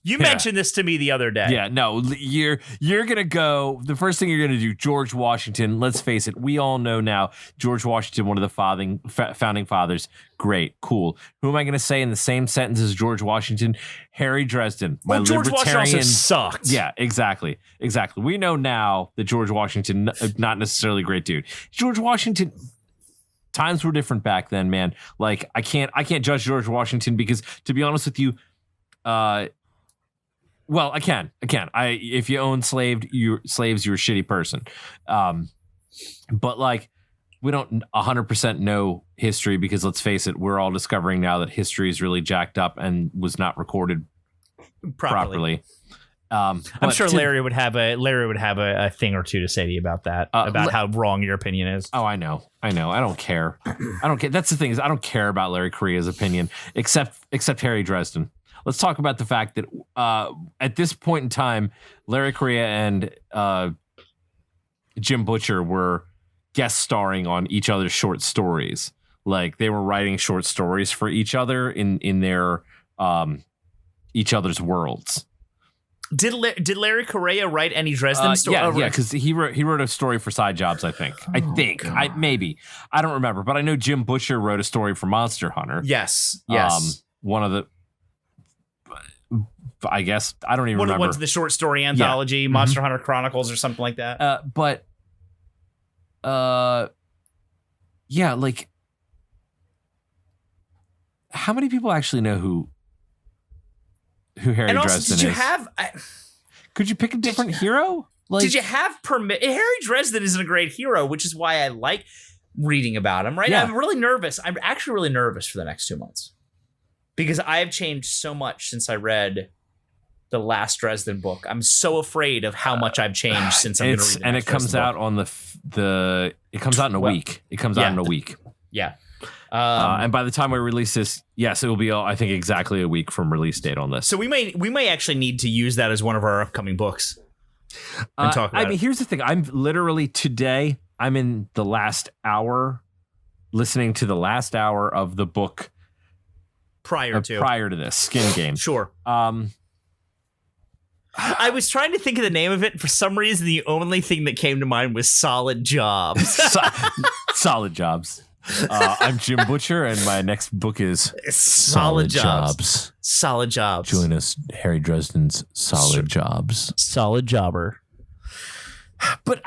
You mentioned this to me the other day. Yeah, no, you're gonna go. The first thing you're gonna do, George Washington. Let's face it, we all know now. George Washington, one of the founding fathers. Great, cool. Who am I gonna say in the same sentence as George Washington? Harry Dresden. George Washington also sucked. Yeah, exactly. We know now that George Washington, not necessarily a great dude. George Washington. Times were different back then, man. Like I can't judge George Washington because, to be honest with you, well, I can. If you own slaves, you're a shitty person. But like, we don't 100% know history because, let's face it, we're all discovering now that history is really jacked up and was not recorded properly. I'm sure Larry would have a thing or two to say to you about that, about how wrong your opinion is. Oh, I know. I don't care. That's the thing, is I don't care about Larry Correia's opinion, except Harry Dresden. Let's talk about the fact that at this point in time, Larry Correia and Jim Butcher were guest starring on each other's short stories. Like, they were writing short stories for each other in their each other's worlds. Did Larry Correia write any Dresden stories? Yeah, because he wrote a story for Side Jobs, I think. Maybe. I don't remember, but I know Jim Butcher wrote a story for Monster Hunter. Yes. One of the, I guess, I don't even remember. One of the short story anthology, Monster Hunter Chronicles or something like that. Like, how many people actually know who Harry Dresden is? Could you pick a different hero? Like, did you have permit? Harry Dresden isn't a great hero, which is why I like reading about him, right? Yeah. I'm really nervous. I'm actually really nervous for the next 2 months because I have changed so much since I read the last Dresden book. I'm so afraid of how much I've changed since I'm going to read the next it comes out on it comes out in a week. It comes out in a week. Yeah. And by the time we release this, yes, it will be, I think, exactly a week from release date on this. So we may actually need to use that as one of our upcoming books and talk about it. Here's the thing. I'm in the last hour, listening to the last hour of the book prior to this Skin Game. Sure. I was trying to think of the name of it. For some reason, the only thing that came to mind was Solid Jobs. Solid Jobs. I'm Jim Butcher, and my next book is Solid Jobs. Solid Jobs. Join us, Harry Dresden's Solid Jobs. Solid Jobber. But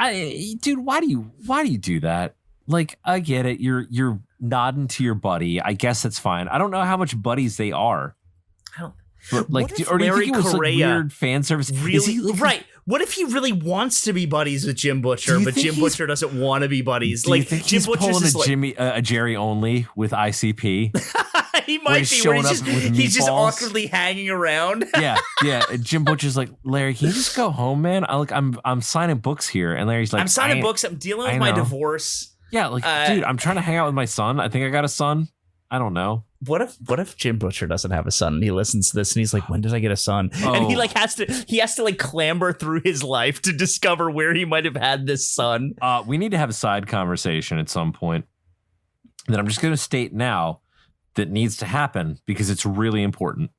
dude, why do you do that? Like, I get it. You're nodding to your buddy. I guess that's fine. I don't know how much buddies they are. I don't. But like, do you think it was like weird fan service? Really, right? What if he really wants to be buddies with Jim Butcher, but Jim Butcher doesn't want to be buddies? Do you think Jim Butcher's pulling a Jerry Only with ICP? He might be. He's just awkwardly hanging around. Yeah. Jim Butcher's like, Larry, can you just go home, man? I'm signing books here, and Larry's like, I'm signing books. I'm dealing with my divorce. Yeah, like, dude, I'm trying to hang out with my son. I think I got a son. I don't know. What if Jim Butcher doesn't have a son and he listens to this and he's like, when did I get a son? Oh. And he has to like clamber through his life to discover where he might have had this son. We need to have a side conversation at some point that I'm just going to state now that needs to happen because it's really important.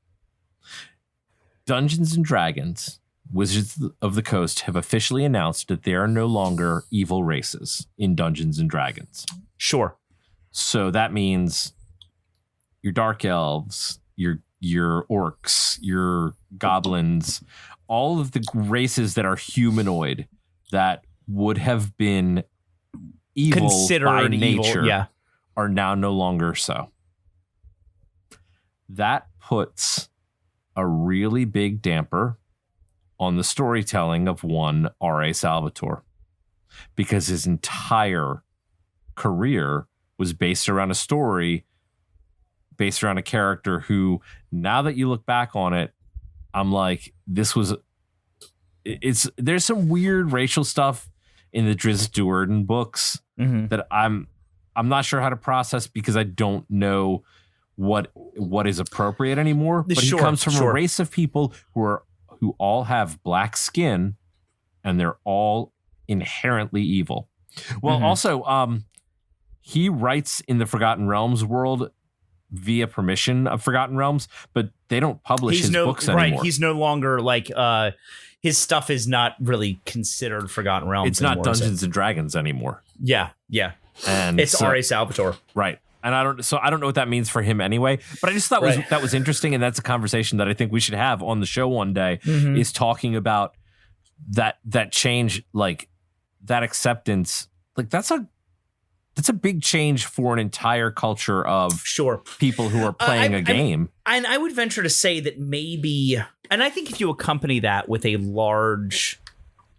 Dungeons and Dragons, Wizards of the Coast have officially announced that they are no longer evil races in Dungeons and Dragons. Sure. So that means your dark elves, your orcs, your goblins, all of the races that are humanoid that would have been evil by nature are now no longer so. That puts a really big damper on the storytelling of one R.A. Salvatore. because his entire career was based around a story, based around a character who, now that you look back on it, I'm like, there's some weird racial stuff in the Drizzt Do'Urden books that I'm not sure how to process because I don't know what is appropriate anymore. But he comes from a race of people who all have black skin, and they're all inherently evil. Well, also, he writes in the Forgotten Realms world via permission of Forgotten Realms, but they don't publish his books anymore. Right, he's no longer like his stuff is not really considered Forgotten Realms. It's not Dungeons and Dragons anymore. Yeah, and it's R.A. Salvatore. Right. And I don't know what that means for him anyway, but I just thought that was interesting, and that's a conversation that I think we should have on the show one day, is talking about that change, like that acceptance. Like that's a big change for an entire culture of people who are playing a game. And I would venture to say that maybe, and I think if you accompany that with a large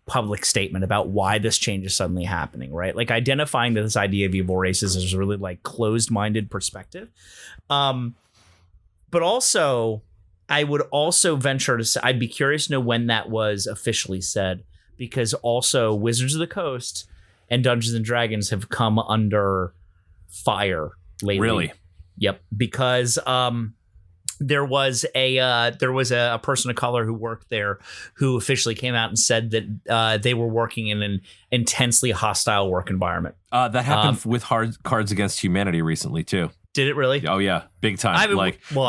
public statement about why this change is suddenly happening, right? Like identifying that this idea of evil races is really like closed-minded perspective. But also, I would also venture to say, I'd be curious to know when that was officially said, because also Wizards of the Coast and Dungeons and Dragons have come under fire lately. Really? Yep. Because there was a person of color who worked there who officially came out and said that they were working in an intensely hostile work environment. That happened with Cards Against Humanity recently too. Did it really? Oh yeah, big time. I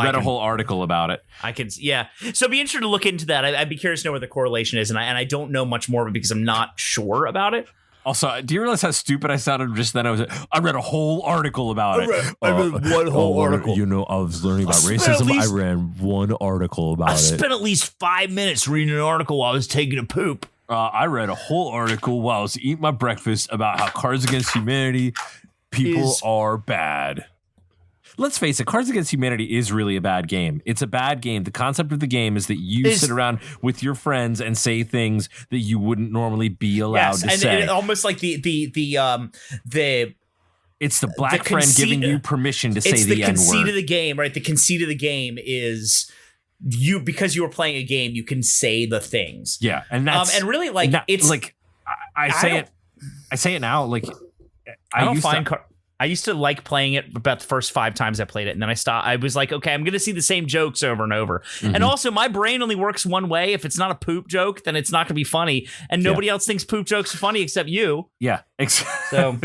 read a whole article about it. I can, yeah. So I'd be interested to look into that. I'd be curious to know where the correlation is, and I don't know much more of it because I'm not sure about it. Also, do you realize how stupid I sounded just then? I read a whole article about it. I read one whole article. You know, I was learning about racism. I read one article about it. I spent at least 5 minutes reading an article while I was taking a poop. I read a whole article while I was eating my breakfast about how Cards Against Humanity people are bad. Let's face it, Cards Against Humanity is really a bad game. It's a bad game. The concept of the game is that you sit around with your friends and say things that you wouldn't normally be allowed to say. And almost like the it's the black friend giving you permission to say the N-word. It's the conceit of the game, right? The conceit of the game is because you were playing a game, you can say the things. Yeah, and that's and really like it's like I say it now. Like I used to like playing it about the first 5 times I played it, and then I stopped. I was like, okay, I'm going to see the same jokes over and over. And also, my brain only works one way. If it's not a poop joke, then it's not going to be funny. And nobody else thinks poop jokes are funny except you. Yeah. So,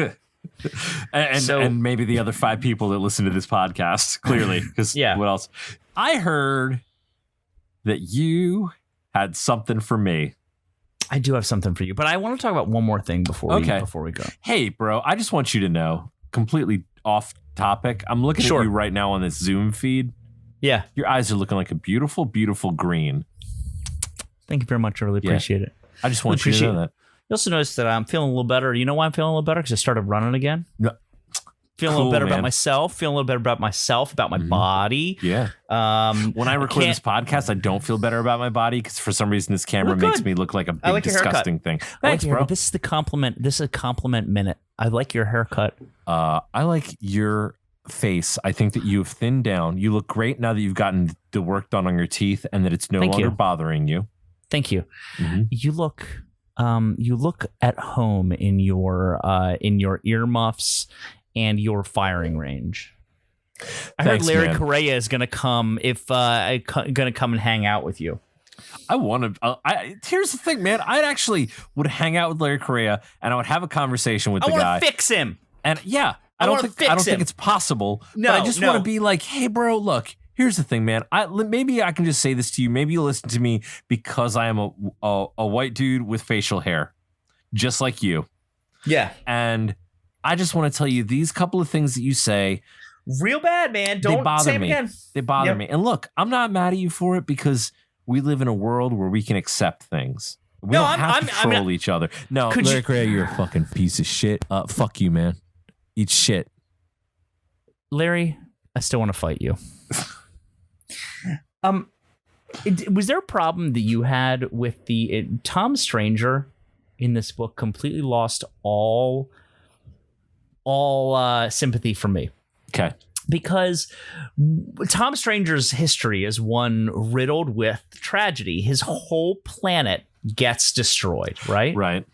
and maybe the other 5 people that listen to this podcast, clearly. Because what else? I heard that you had something for me. I do have something for you, but I want to talk about one more thing before we go. Hey, bro, I just want you to know. Completely off topic. I'm looking at you right now on this Zoom feed. Yeah. Your eyes are looking like a beautiful, beautiful green. Thank you very much. I really appreciate it. I just want you to know that. You also noticed that I'm feeling a little better. You know why I'm feeling a little better? Because I started running again. No. Feeling a little better about myself. Feeling a little better about myself, about my body. Yeah. When I record this podcast, I don't feel better about my body because for some reason this camera makes me look like a big disgusting thing. Thanks, bro. This is the compliment. This is a compliment minute. I like your haircut. I like your face. I think that you have thinned down. You look great now that you've gotten the work done on your teeth and that it's no longer bothering you. Thank you. You look at home in your earmuffs and your firing range. I heard Larry Correia is going to come and hang out with you. I want to. Here's the thing, man. I actually would hang out with Larry Correia and I would have a conversation with the guy. I want to fix him. And I don't think it's possible. No, but I just want to be like, hey, bro, look. Here's the thing, man. Maybe I can just say this to you. Maybe you'll listen to me because I am a white dude with facial hair, just like you. Yeah. And I just want to tell you these couple of things that you say. Real bad, man. Don't say them again. They bother me. And look, I'm not mad at you for it because we live in a world where we can accept things. We don't have to troll each other. No, Larry Correia, you're a fucking piece of shit. Fuck you, man. Eat shit. Larry, I still want to fight you. Was there a problem that you had with the Tom Stranger in this book completely lost all sympathy for me. Okay. Because Tom Stranger's history is one riddled with tragedy. His whole planet gets destroyed, right? Right.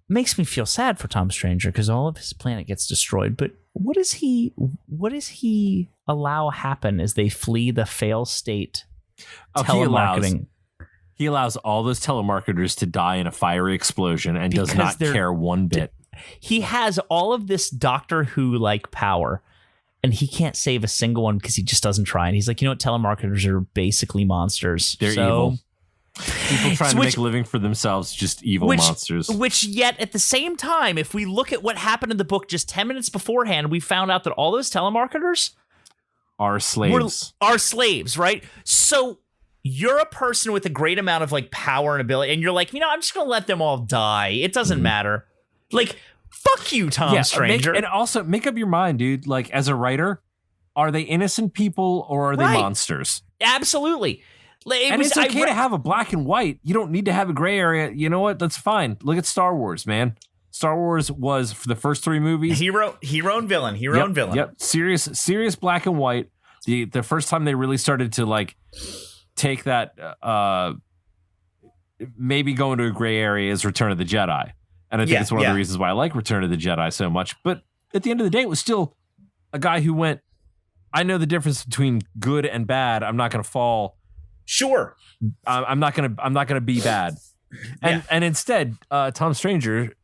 Makes me feel sad for Tom Stranger because all of his planet gets destroyed. But what does he allow happen as they flee the fail state telemarketing? He allows all those telemarketers to die in a fiery explosion and does not care one bit. He has all of this Doctor Who like power, and he can't save a single one because he just doesn't try. And he's like, you know what? Telemarketers are basically monsters. They're evil. People trying to make a living for themselves, just evil monsters. Which yet at the same time, if we look at what happened in the book just 10 minutes beforehand, we found out that all those telemarketers are slaves. Are slaves, right? So you're a person with a great amount of like power and ability, and you're like, you know, I'm just going to let them all die. It doesn't matter. Like, fuck you, Tom Stranger. And also, make up your mind, dude. Like, as a writer, are they innocent people or are they monsters? Absolutely. It's okay to have a black and white. You don't need to have a gray area. You know what? That's fine. Look at Star Wars, man. Star Wars was, for the first 3 movies, hero and villain. Yep. Serious black and white. The first time they really started to like take that, maybe go into a gray area is Return of the Jedi. And I think it's one of the reasons why I like Return of the Jedi so much. But at the end of the day, it was still a guy who went, I know the difference between good and bad. I'm not going to fall. Sure. I'm not going to be bad. And instead, Tom Stranger,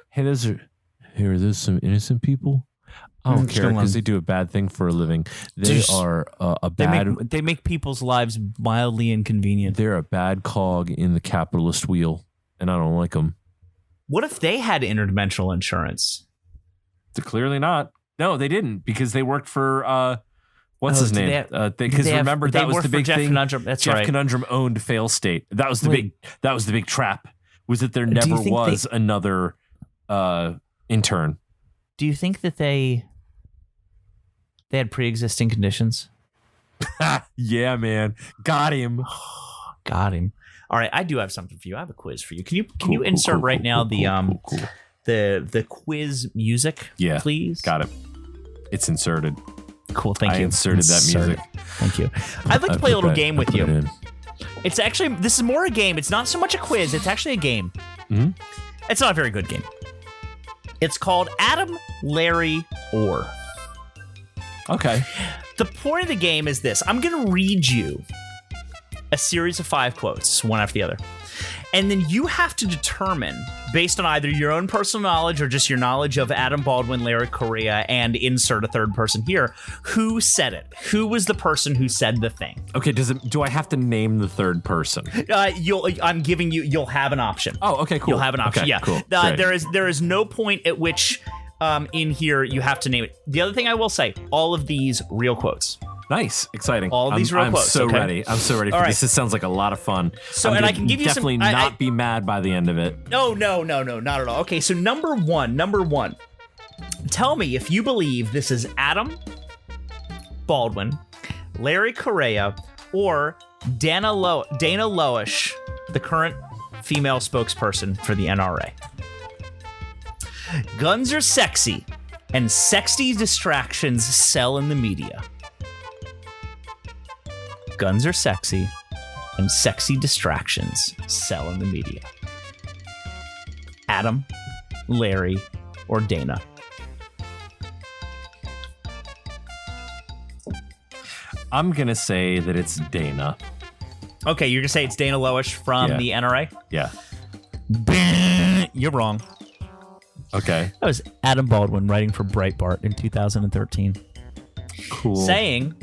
hey, there's some innocent people. I don't care because they do a bad thing for a living. They are They make people's lives mildly inconvenient. They're a bad cog in the capitalist wheel, and I don't like them. What if they had interdimensional insurance? Clearly not. No, they didn't, because they worked for what's his name? Because remember that was the big Jeff thing. Conundrum. That's Jeff right. Conundrum owned Failstate. That was the big trap. Was that there never was another intern? Do you think that they had pre-existing conditions? Yeah, man. Got him. All right, I do have something for you. I have a quiz for you. Can you insert right now the quiz music, please? Got it. It's inserted. Cool, thank you. I inserted that music. Thank you. I'd like to play a little game with you. It's actually, this is more a game. It's not so much a quiz. It's actually a game. Mm-hmm. It's not a very good game. It's called Adam, Larry, or. Okay. The point of the game is this. I'm going to read you a series of 5 quotes, one after the other. And then you have to determine, based on either your own personal knowledge or just your knowledge of Adam Baldwin, Larry Correia, and insert a third person here, who said it? Who was the person who said the thing? Okay, do I have to name the third person? You'll have an option. Oh, okay, cool. You'll have an option. Okay, yeah. Cool. There is no point at which in here you have to name it. The other thing I will say, all of these real quotes. Nice, exciting. All of these real quotes. I'm so ready. I'm so ready for this. This sounds like a lot of fun. So, and I can give you definitely some. Not be mad by the end of it. No, not at all. Okay, so number one. Tell me if you believe this is Adam Baldwin, Larry Correia, or Dana Loesch, the current female spokesperson for the NRA. Guns are sexy, and sexy distractions sell in the media. Guns are sexy, and sexy distractions sell in the media. Adam, Larry, or Dana? I'm going to say that it's Dana. Okay, you're going to say it's Dana Loesch from the NRA? Yeah. You're wrong. Okay. That was Adam Baldwin writing for Breitbart in 2013. Cool. Saying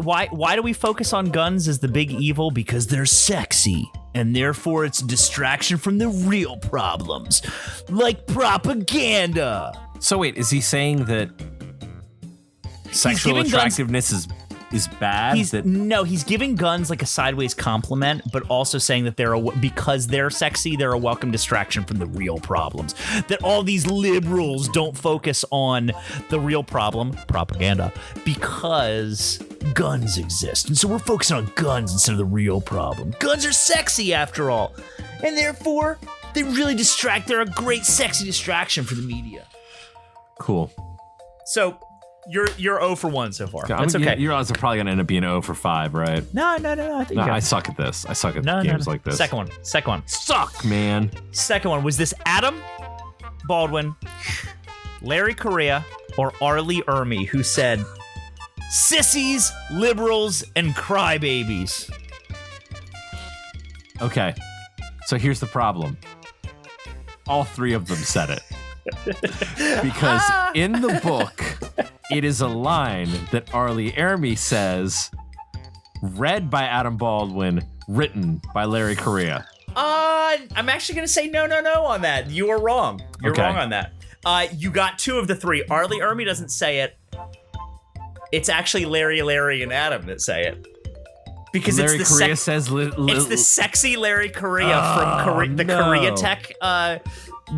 why do we focus on guns as the big evil? Because they're sexy, and therefore it's a distraction from the real problems, like propaganda. So wait, is he saying that sexual attractiveness is bad? He's giving guns like a sideways compliment, but also saying that because they're sexy, they're a welcome distraction from the real problems. That all these liberals don't focus on the real problem, propaganda, because guns exist, and so we're focusing on guns instead of the real problem. Guns are sexy, after all, and therefore they really distract. They're a great sexy distraction for the media. Cool. So you're 0 for 1 so far. That's okay. You realize I'm probably gonna end up being 0 for 5, right? No. I think I suck at this. I suck at games like this. Second one. Suck, man. Second one. Was this Adam Baldwin, Larry Correia, or Arlie Ermy who said, sissies, liberals, and crybabies? Okay. So here's the problem. All 3 of them said it. Because in the book, it is a line that Arlie Ermy says, read by Adam Baldwin, written by Larry Correia. I'm actually going to say no on that. You are wrong. You're wrong on that. You got 2 of the 3. Arlie Ermy doesn't say it. It's actually Larry, and Adam that say it. Because Larry Correia says... it's the sexy Larry Correia from the Korea Tech...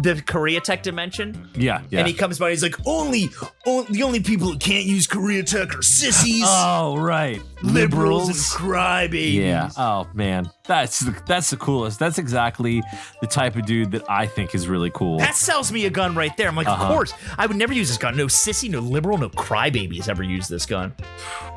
the Korea Tech dimension. Yeah. And he comes by and he's like, the only people who can't use Korea Tech are sissies. Oh, right. Liberals and crybabies. Yeah. Oh, man. That's the coolest. That's exactly the type of dude that I think is really cool. That sells me a gun right there. I'm like, of course. I would never use this gun. No sissy, no liberal, no crybaby has ever used this gun.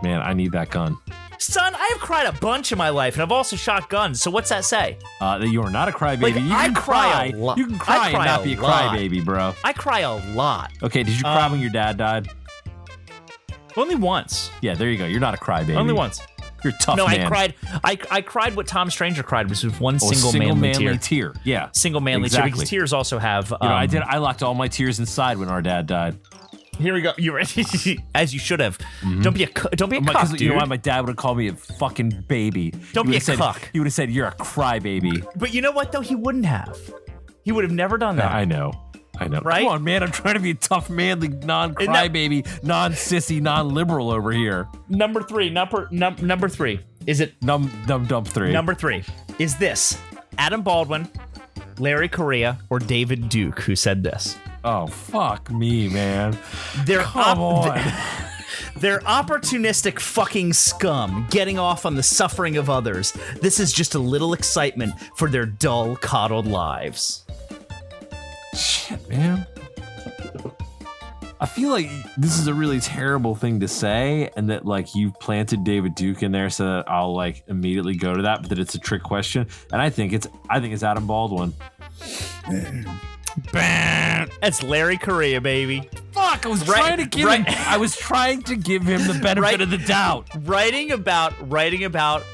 Man, I need that gun. Son, I have cried a bunch in my life, and I've also shot guns, so what's that say? That you are not a crybaby. Like, I cry a lot. You can cry and not be a crybaby, bro. I cry a lot. Okay, did you cry when your dad died? Only once. Yeah, there you go. You're not a crybaby. Only once. You're a tough man. No, I cried what Tom Stranger cried, which was one single manly tear. Yeah. Single manly tear, because tears also have... I locked all my tears inside when our dad died. Here we go. You're as you should have. Mm-hmm. Don't be a cuck, dude. You know why my dad would have called me a fucking baby? Don't be a cuck. He would have said, you're a crybaby. But you know what, though? He wouldn't have. He would have never done that. I know. Right? Come on, man. I'm trying to be a tough, manly, non-crybaby, non-sissy, non-liberal over here. Number 3. Number 3. Is it... Dumb 3. Number 3. Is this Adam Baldwin, Larry Correia, or David Duke who said this? Oh, fuck me, man. Come on. They're opportunistic fucking scum getting off on the suffering of others. This is just a little excitement for their dull, coddled lives. Shit, man. I feel like this is a really terrible thing to say, and that like you've planted David Duke in there so that I'll like immediately go to that, but that it's a trick question. And I think it's Adam Baldwin. It's Larry Correia, baby. Fuck! I was trying to give him the benefit of the doubt. Writing about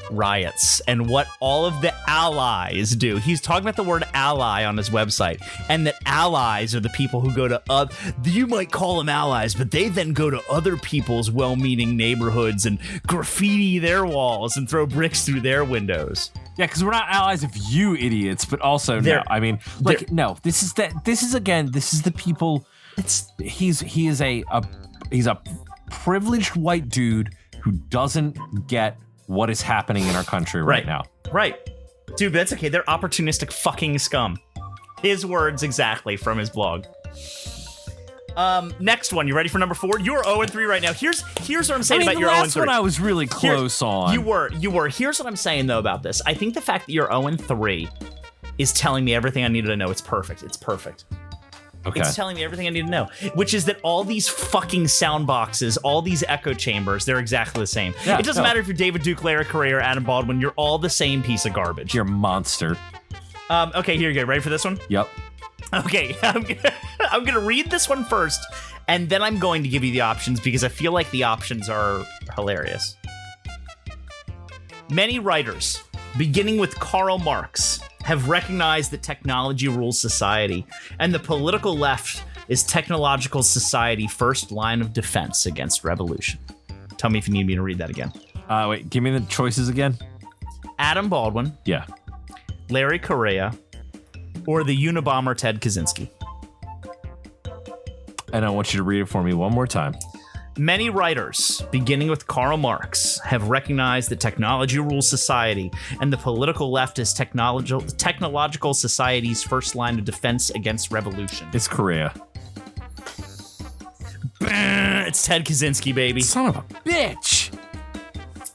riots and what all of the allies do. He's talking about the word ally on his website, and that allies are the people who go to you might call them allies, but they then go to other people's well-meaning neighborhoods and graffiti their walls and throw bricks through their windows. Yeah, because we're not allies of you idiots, but also no. I mean, like no. This is the people. He's a privileged white dude who doesn't get what is happening in our country right now. Right, dude. But that's okay. They're opportunistic fucking scum. His words exactly from his blog. Next one. You ready for number 4? You're 0-3 right now. Here's what I'm saying about your 0-3. The last one I was really close on. You were. Here's what I'm saying though about this. I think the fact that you're 0-3 is telling me everything I needed to know. It's perfect. Okay. It's telling me everything I need to know, which is that all these fucking sound boxes, all these echo chambers, they're exactly the same. Yeah, it doesn't matter if you're David Duke, Larry Correia, or Adam Baldwin. You're all the same piece of garbage. You're a monster. Okay, here you go. Ready for this one? Yep. Okay, I'm gonna read this one first, and then I'm going to give you the options because I feel like the options are hilarious. Many writers, beginning with Karl Marx, have recognized that technology rules society, and the political left is technological society's first line of defense against revolution. Tell me if you need me to read that again. Wait, give me the choices again. Adam Baldwin. Yeah. Larry Correia. Or the Unabomber Ted Kaczynski. And I want you to read it for me one more time. Many writers, beginning with Karl Marx, have recognized that technology rules society, and the political left is technological society's first line of defense against revolution. It's Correia. It's Ted Kaczynski, baby. Son of a bitch.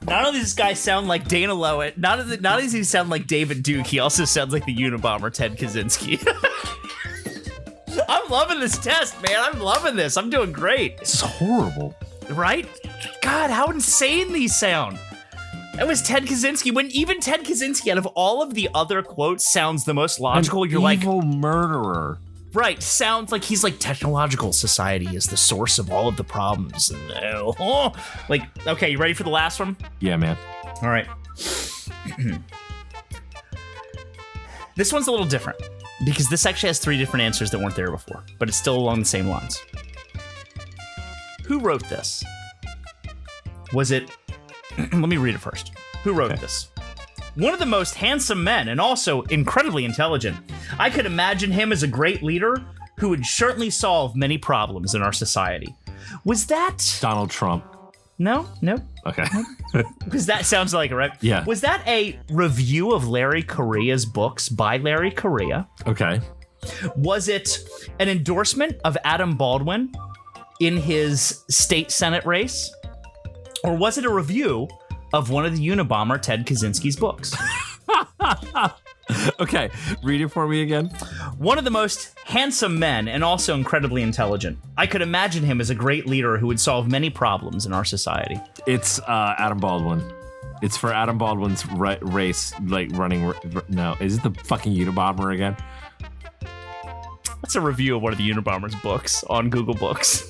Not only does this guy sound like Dana Lowett, not only does he sound like David Duke, he also sounds like the Unabomber Ted Kaczynski. I'm loving this test, man. I'm loving this. I'm doing great. This is horrible. Right? God, how insane these sound. That was Ted Kaczynski. When even Ted Kaczynski, out of all of the other quotes, sounds the most logical. You're like, evil murderer. Right, sounds like he's like technological society is the source of all of the problems. And, like, okay, you ready for the last one? Yeah, man. All right. This one's a little different because this actually has 3 different answers that weren't there before, but it's still along the same lines. Who wrote this? Was it... Let me read it first. Who wrote this? One of the most handsome men and also incredibly intelligent. I could imagine him as a great leader who would certainly solve many problems in our society. Was that... Donald Trump. No. Okay. Because that sounds like it, right? Yeah. Was that a review of Larry Correia's books by Larry Correia? Okay. Was it an endorsement of Adam Baldwin in his state senate race? Or was it a review of one of the Unabomber Ted Kaczynski's books? Okay, read it for me again. One of the most handsome men and also incredibly intelligent. I could imagine him as a great leader who would solve many problems in our society. It's Adam Baldwin. It's for Adam Baldwin's race, like running. No, is it the fucking Unabomber again? That's a review of one of the Unabomber's books on Google Books.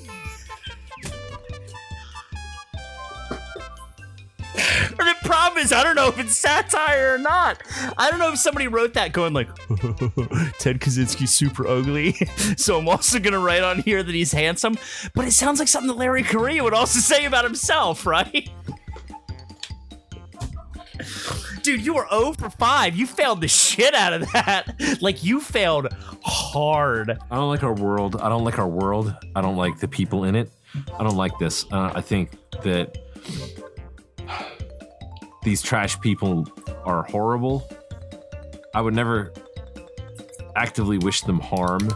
The problem is, I don't know if it's satire or not. I don't know if somebody wrote that going like, Ted Kaczynski's super ugly, so I'm also going to write on here that he's handsome. But it sounds like something that Larry Correia would also say about himself, right? Dude, you were 0 for 5. You failed the shit out of that. Like, you failed hard. I don't like our world. I don't like our world. I don't like the people in it. I don't like this. I think that these trash people are horrible. I would never actively wish them harm.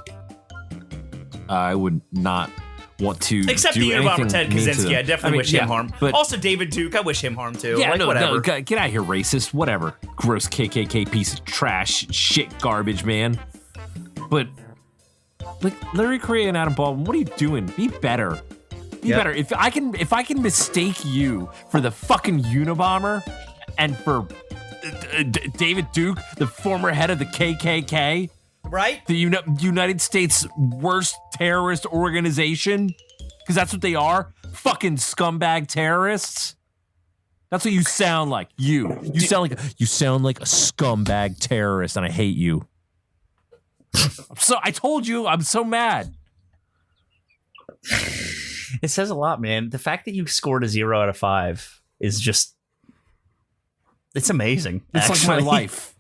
I would not want to except do the Unabomber anything Ted mean to Kaczynski. them. I definitely wish him harm. But also, David Duke, I wish him harm too. yeah, like, no, whatever. no, get out of here, racist. Whatever, gross KKK piece of trash, shit, garbage, man. But like Larry Correia and Adam Baldwin, what are you doing? Be better. Be better. If I can mistake you for the fucking Unabomber and for David Duke, the former head of the KKK, right? the United States' worst terrorist organization, because that's what they are, fucking scumbag terrorists. That's what you sound like. You sound like a scumbag terrorist, and I hate you. I told you, I'm so mad. It says a lot, man. The fact that you scored a 0 out of 5 is just, it's amazing. It's actually. like my life.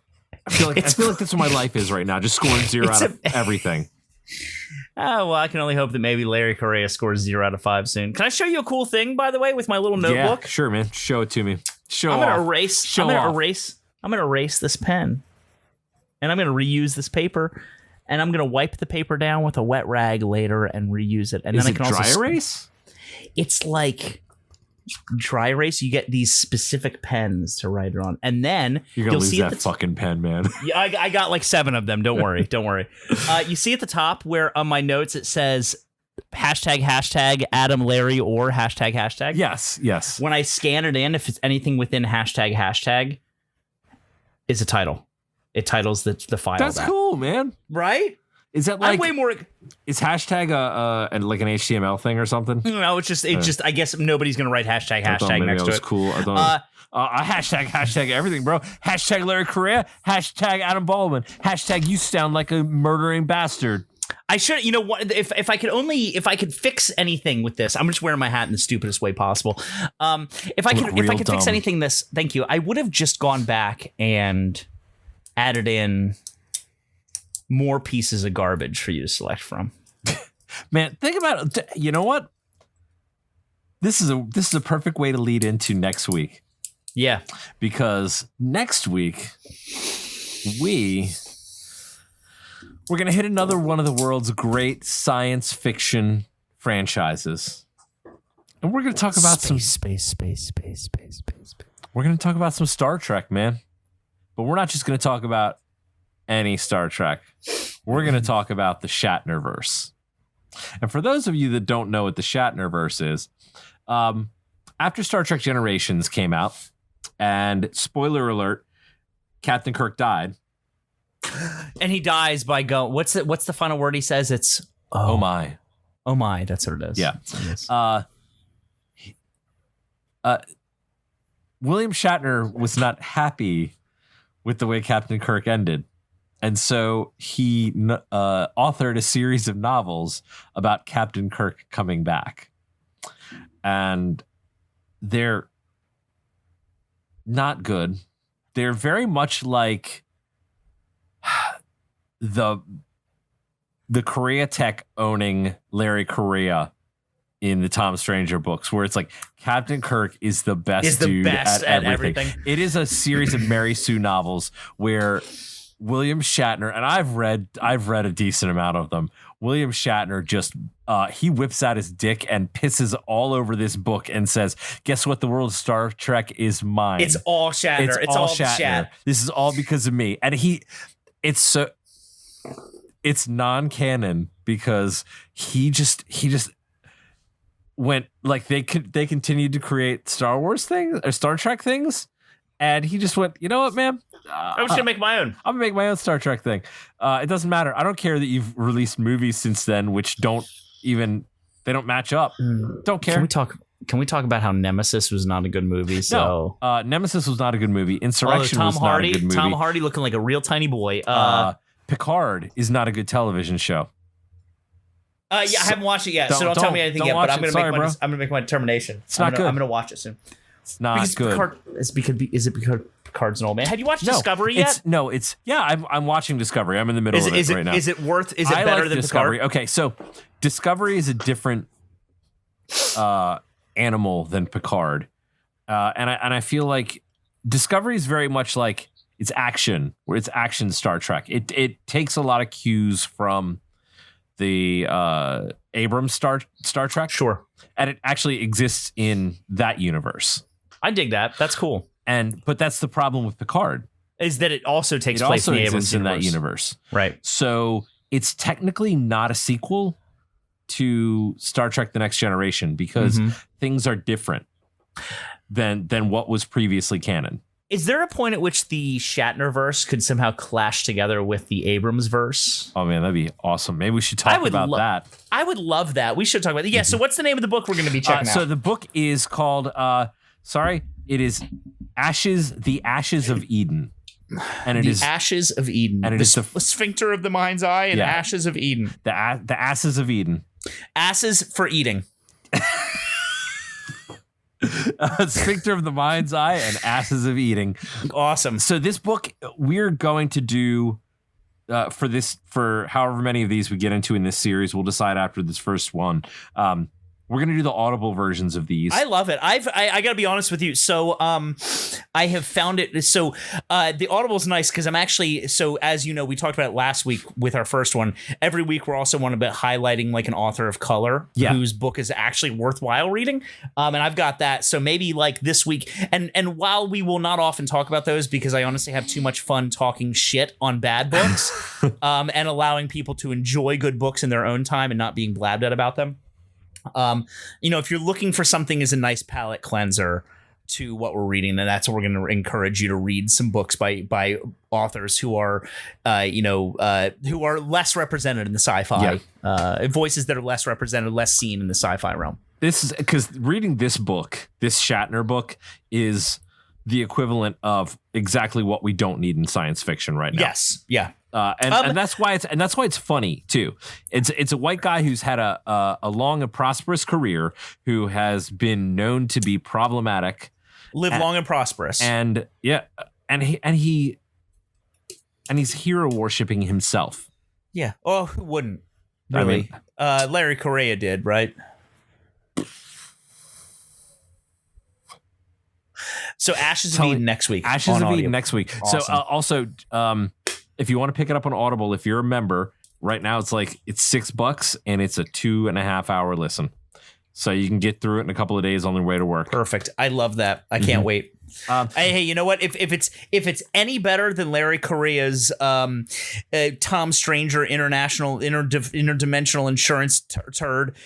I feel like that's what my life is right now. Just scoring 0 out of everything. Oh, well, I can only hope that maybe Larry Correia scores 0 out of 5 soon. Can I show you a cool thing, by the way, with my little notebook? Yeah, sure, man. Show it to me. I'm gonna erase this pen. And I'm gonna reuse this paper. And I'm gonna wipe the paper down with a wet rag later and reuse it. And is then it I can dry also erase? It's like dry erase. You get these specific pens to write it on, and then You're gonna lose see that fucking pen, man. Yeah, I got like 7 of them. Don't worry. Don't worry. You see at the top where on my notes it says hashtag Adam Larry or hashtag. Yes. When I scan it in, if it's anything within hashtag is a title. It titles the file. That's cool, man. Right? Is that like I'm way more? Is hashtag like an HTML thing or something? No, it's just. I guess nobody's gonna write hashtag next to it. Cool. I thought hashtag everything, bro. Hashtag Larry Correia. Hashtag Adam Baldwin. Hashtag you sound like a murdering bastard. I should, you know what? If I could fix anything with this, I'm just wearing my hat in the stupidest way possible. If I could fix anything, thank you. I would have just gone back and added in more pieces of garbage for you to select from. Man, think about it. You know what? This is a perfect way to lead into next week. Yeah, because next week we're gonna hit another one of the world's great science fiction franchises, and And we're going to talk about space. We're going to talk about some Star Trek, man. But we're not just going to talk about any Star Trek. We're going to talk about the Shatnerverse. And for those of you that don't know what the Shatnerverse is, after Star Trek Generations came out, and spoiler alert, Captain Kirk died. And he dies by going. What's the final word he says? It's oh my. Oh my, that's what it is. Yeah. William Shatner was not happy with the way Captain Kirk ended. And so he authored a series of novels about Captain Kirk coming back. And they're not good. They're very much like the Correia tech owning Larry Correia in the Tom Stranger books, where it's like Captain Kirk is the best dude at everything. It is a series of Mary Sue novels where William Shatner, and I've read a decent amount of them. William Shatner just he whips out his dick and pisses all over this book and says, "Guess what? The world of Star Trek is mine. It's all Shatner. It's all Shatner. This is all because of me." And it's non-canon because he just went like they continued to create Star Wars things or Star Trek things, and he just went, you know what, man? I'm just gonna make my own. I'm gonna make my own Star Trek thing. It doesn't matter. I don't care that you've released movies since then, which don't match up. Don't care. Can we talk about how Nemesis was not a good movie? So Nemesis was not a good movie. Insurrection was not a good movie. Tom Hardy looking like a real tiny boy. Picard is not a good television show. I haven't watched it yet, so don't tell me anything yet. But I'm gonna make my determination. It's not good. I'm gonna watch it soon. It's not good. Is it because Picard's an old man? Have you watched Discovery yet? I'm watching Discovery. I'm in the middle of it right now. Is it better than Discovery? Picard? Okay, so Discovery is a different animal than Picard, and I feel like Discovery is very much like it's action, where it's action Star Trek. It takes a lot of cues from the Abrams Star Trek. Sure. And it actually exists in that universe. I dig that. That's cool. But that's the problem with Picard. Is that it also takes place in the Abrams in that universe. Right. So it's technically not a sequel to Star Trek The Next Generation because things are different than what was previously canon. Is there a point at which the Shatnerverse could somehow clash together with the Abrams verse? Oh man, that'd be awesome. Maybe we should talk about that. I would love that. We should talk about that. Yeah. So what's the name of the book we're going to be checking out? So the book is called, it is The Ashes of Eden. And it is Ashes of Eden. And it is the sphincter of the mind's eye and Ashes of Eden. The Asses of Eden. Asses for eating. Sphincter of the mind's eye and Asses of Eating. Awesome. So this book we're going to do for however many of these we get into in this series. We'll decide after this first one. We're going to do the Audible versions of these. I love it. I got to be honest with you. So I have found it. So the Audible is nice because I'm actually, so as you know, we talked about it last week with our first one. Every week we're also one about highlighting like an author of color whose book is actually worthwhile reading. And I've got that. So maybe like this week. And while we will not often talk about those because I honestly have too much fun talking shit on bad books and allowing people to enjoy good books in their own time and not being blabbed at about them. If you're looking for something as a nice palate cleanser to what we're reading, then that's what we're going to encourage you to read some books by authors who are, who are less represented in the sci-fi, voices that are less represented, less seen in the sci-fi realm. This is because reading this book, this Shatner book, is the equivalent of exactly what we don't need in science fiction right now. Yes. Yeah. And that's why it's funny too. It's a white guy who's had a long and prosperous career, who has been known to be problematic. Live long and prosperous. And he's hero worshiping himself. Yeah. Oh, who wouldn't? Really? I mean, Larry Correia did, right? So Ashes of Eden next week. Ashes of Eden next week. Awesome. So also, if you want to pick it up on Audible, if you're a member, right now it's $6 and it's a 2.5 hour listen. So you can get through it in a couple of days on the way to work. Perfect. I love that. I can't wait. Hey, you know what? If it's any better than Larry Correia's Tom Stranger Interdimensional Insurance turd,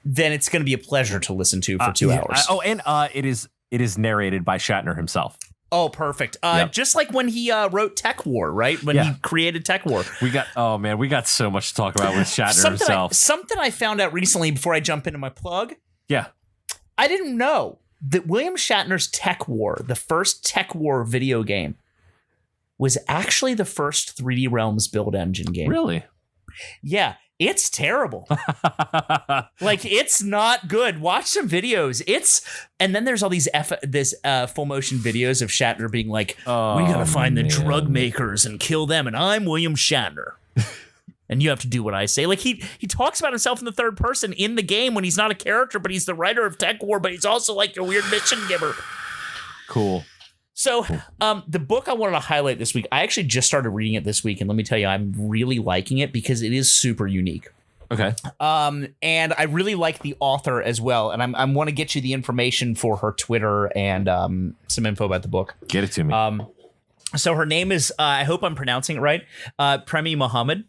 then it's going to be a pleasure to listen to for 2 hours. And it is narrated by Shatner himself. Oh, perfect. Just like when he wrote Tech War, right? When he created Tech War. We got so much to talk about with Shatner himself. Something I found out recently before I jump into my plug. Yeah. I didn't know that William Shatner's Tech War, the first Tech War video game, was actually the first 3D Realms build engine game. Really? Yeah. It's terrible. Like, it's not good. Watch some videos. And then there's all these full motion videos of Shatner being like, we gotta find the drug makers and kill them, and I'm William Shatner. And you have to do what I say. Like, he talks about himself in the third person in the game when he's not a character, but he's the writer of Tech War, but he's also like your weird mission giver. Cool. So the book I wanted to highlight this week, I actually just started reading it this week, and let me tell you, I'm really liking it because it is super unique. Okay. And I really like the author as well, and I want to get you the information for her Twitter and some info about the book. Get it to me. So her name is, I hope I'm pronouncing it right, Premi Muhammad.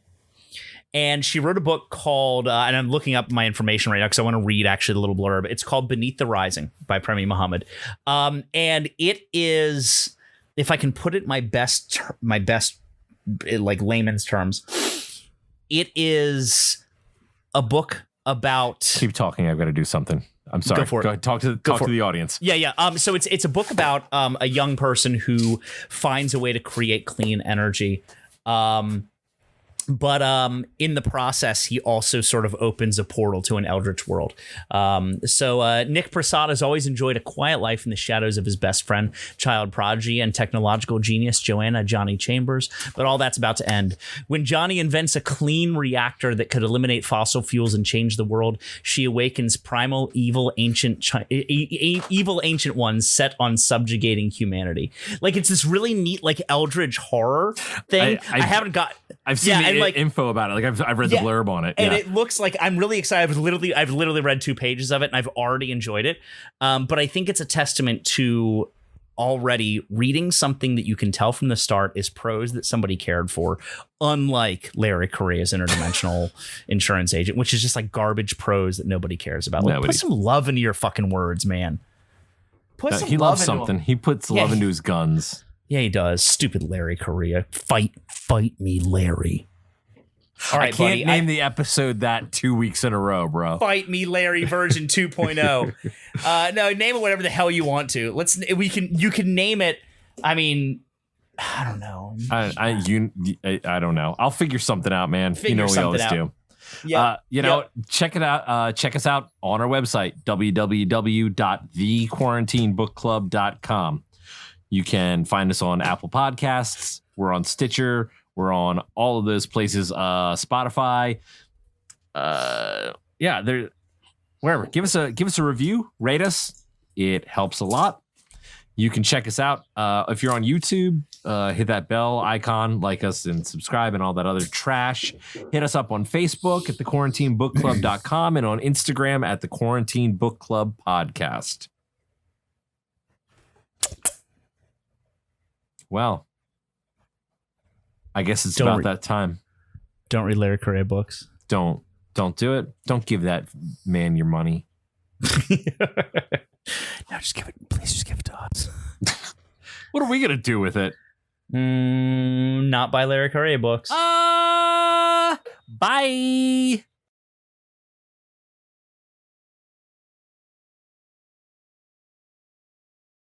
And she wrote a book called, and I'm looking up my information right now because I want to read actually the little blurb. It's called Beneath the Rising by Premi Muhammad. And it is, if I can put it in my best like layman's terms, it is a book about. Keep talking. I've got to do something. I'm sorry. Go for it. Go ahead, talk to the audience. Yeah. So it's a book about a young person who finds a way to create clean energy. But in the process, he also sort of opens a portal to an eldritch world. So Nick Prasad has always enjoyed a quiet life in the shadows of his best friend, child prodigy, and technological genius, Johnny Chambers. But all that's about to end. When Johnny invents a clean reactor that could eliminate fossil fuels and change the world, she awakens primal evil ancient ones set on subjugating humanity. Like, it's this really neat, like, eldritch horror thing. I've seen info about it. Like, I've read the blurb on it. And it looks like, I'm really excited. I've literally read 2 pages of it, and I've already enjoyed it. But I think it's a testament to already reading something that you can tell from the start is prose that somebody cared for, unlike Larry Correia's Interdimensional Insurance Agent, which is just like garbage prose that nobody cares about. Like, put some love into your fucking words, man. He loves something. He puts love into his guns. Yeah, he does. Stupid Larry Correia. Fight me, Larry. All right, I can't name the episode that 2 weeks in a row, bro. Fight me, Larry, version 2.0. No, name it whatever the hell you want to. You can name it. I mean, I don't know. I don't know. I'll figure something out, man. We always do. Yeah. Check it out. Check us out on our website, www.thequarantinebookclub.com. You can find us on Apple Podcasts. We're on Stitcher. We're on all of those places. Spotify. Wherever. Give us a review. Rate us. It helps a lot. You can check us out if you're on YouTube. Hit that bell icon, like us, and subscribe, and all that other trash. Hit us up on Facebook at thequarantinebookclub.com and on Instagram at the Quarantine Book Club Podcast. Well, I guess it's about that time. Don't read Larry Correia books. Don't do it. Don't give that man your money. No, please just give it to us. What are we going to do with it? Not buy Larry Correia books. Bye.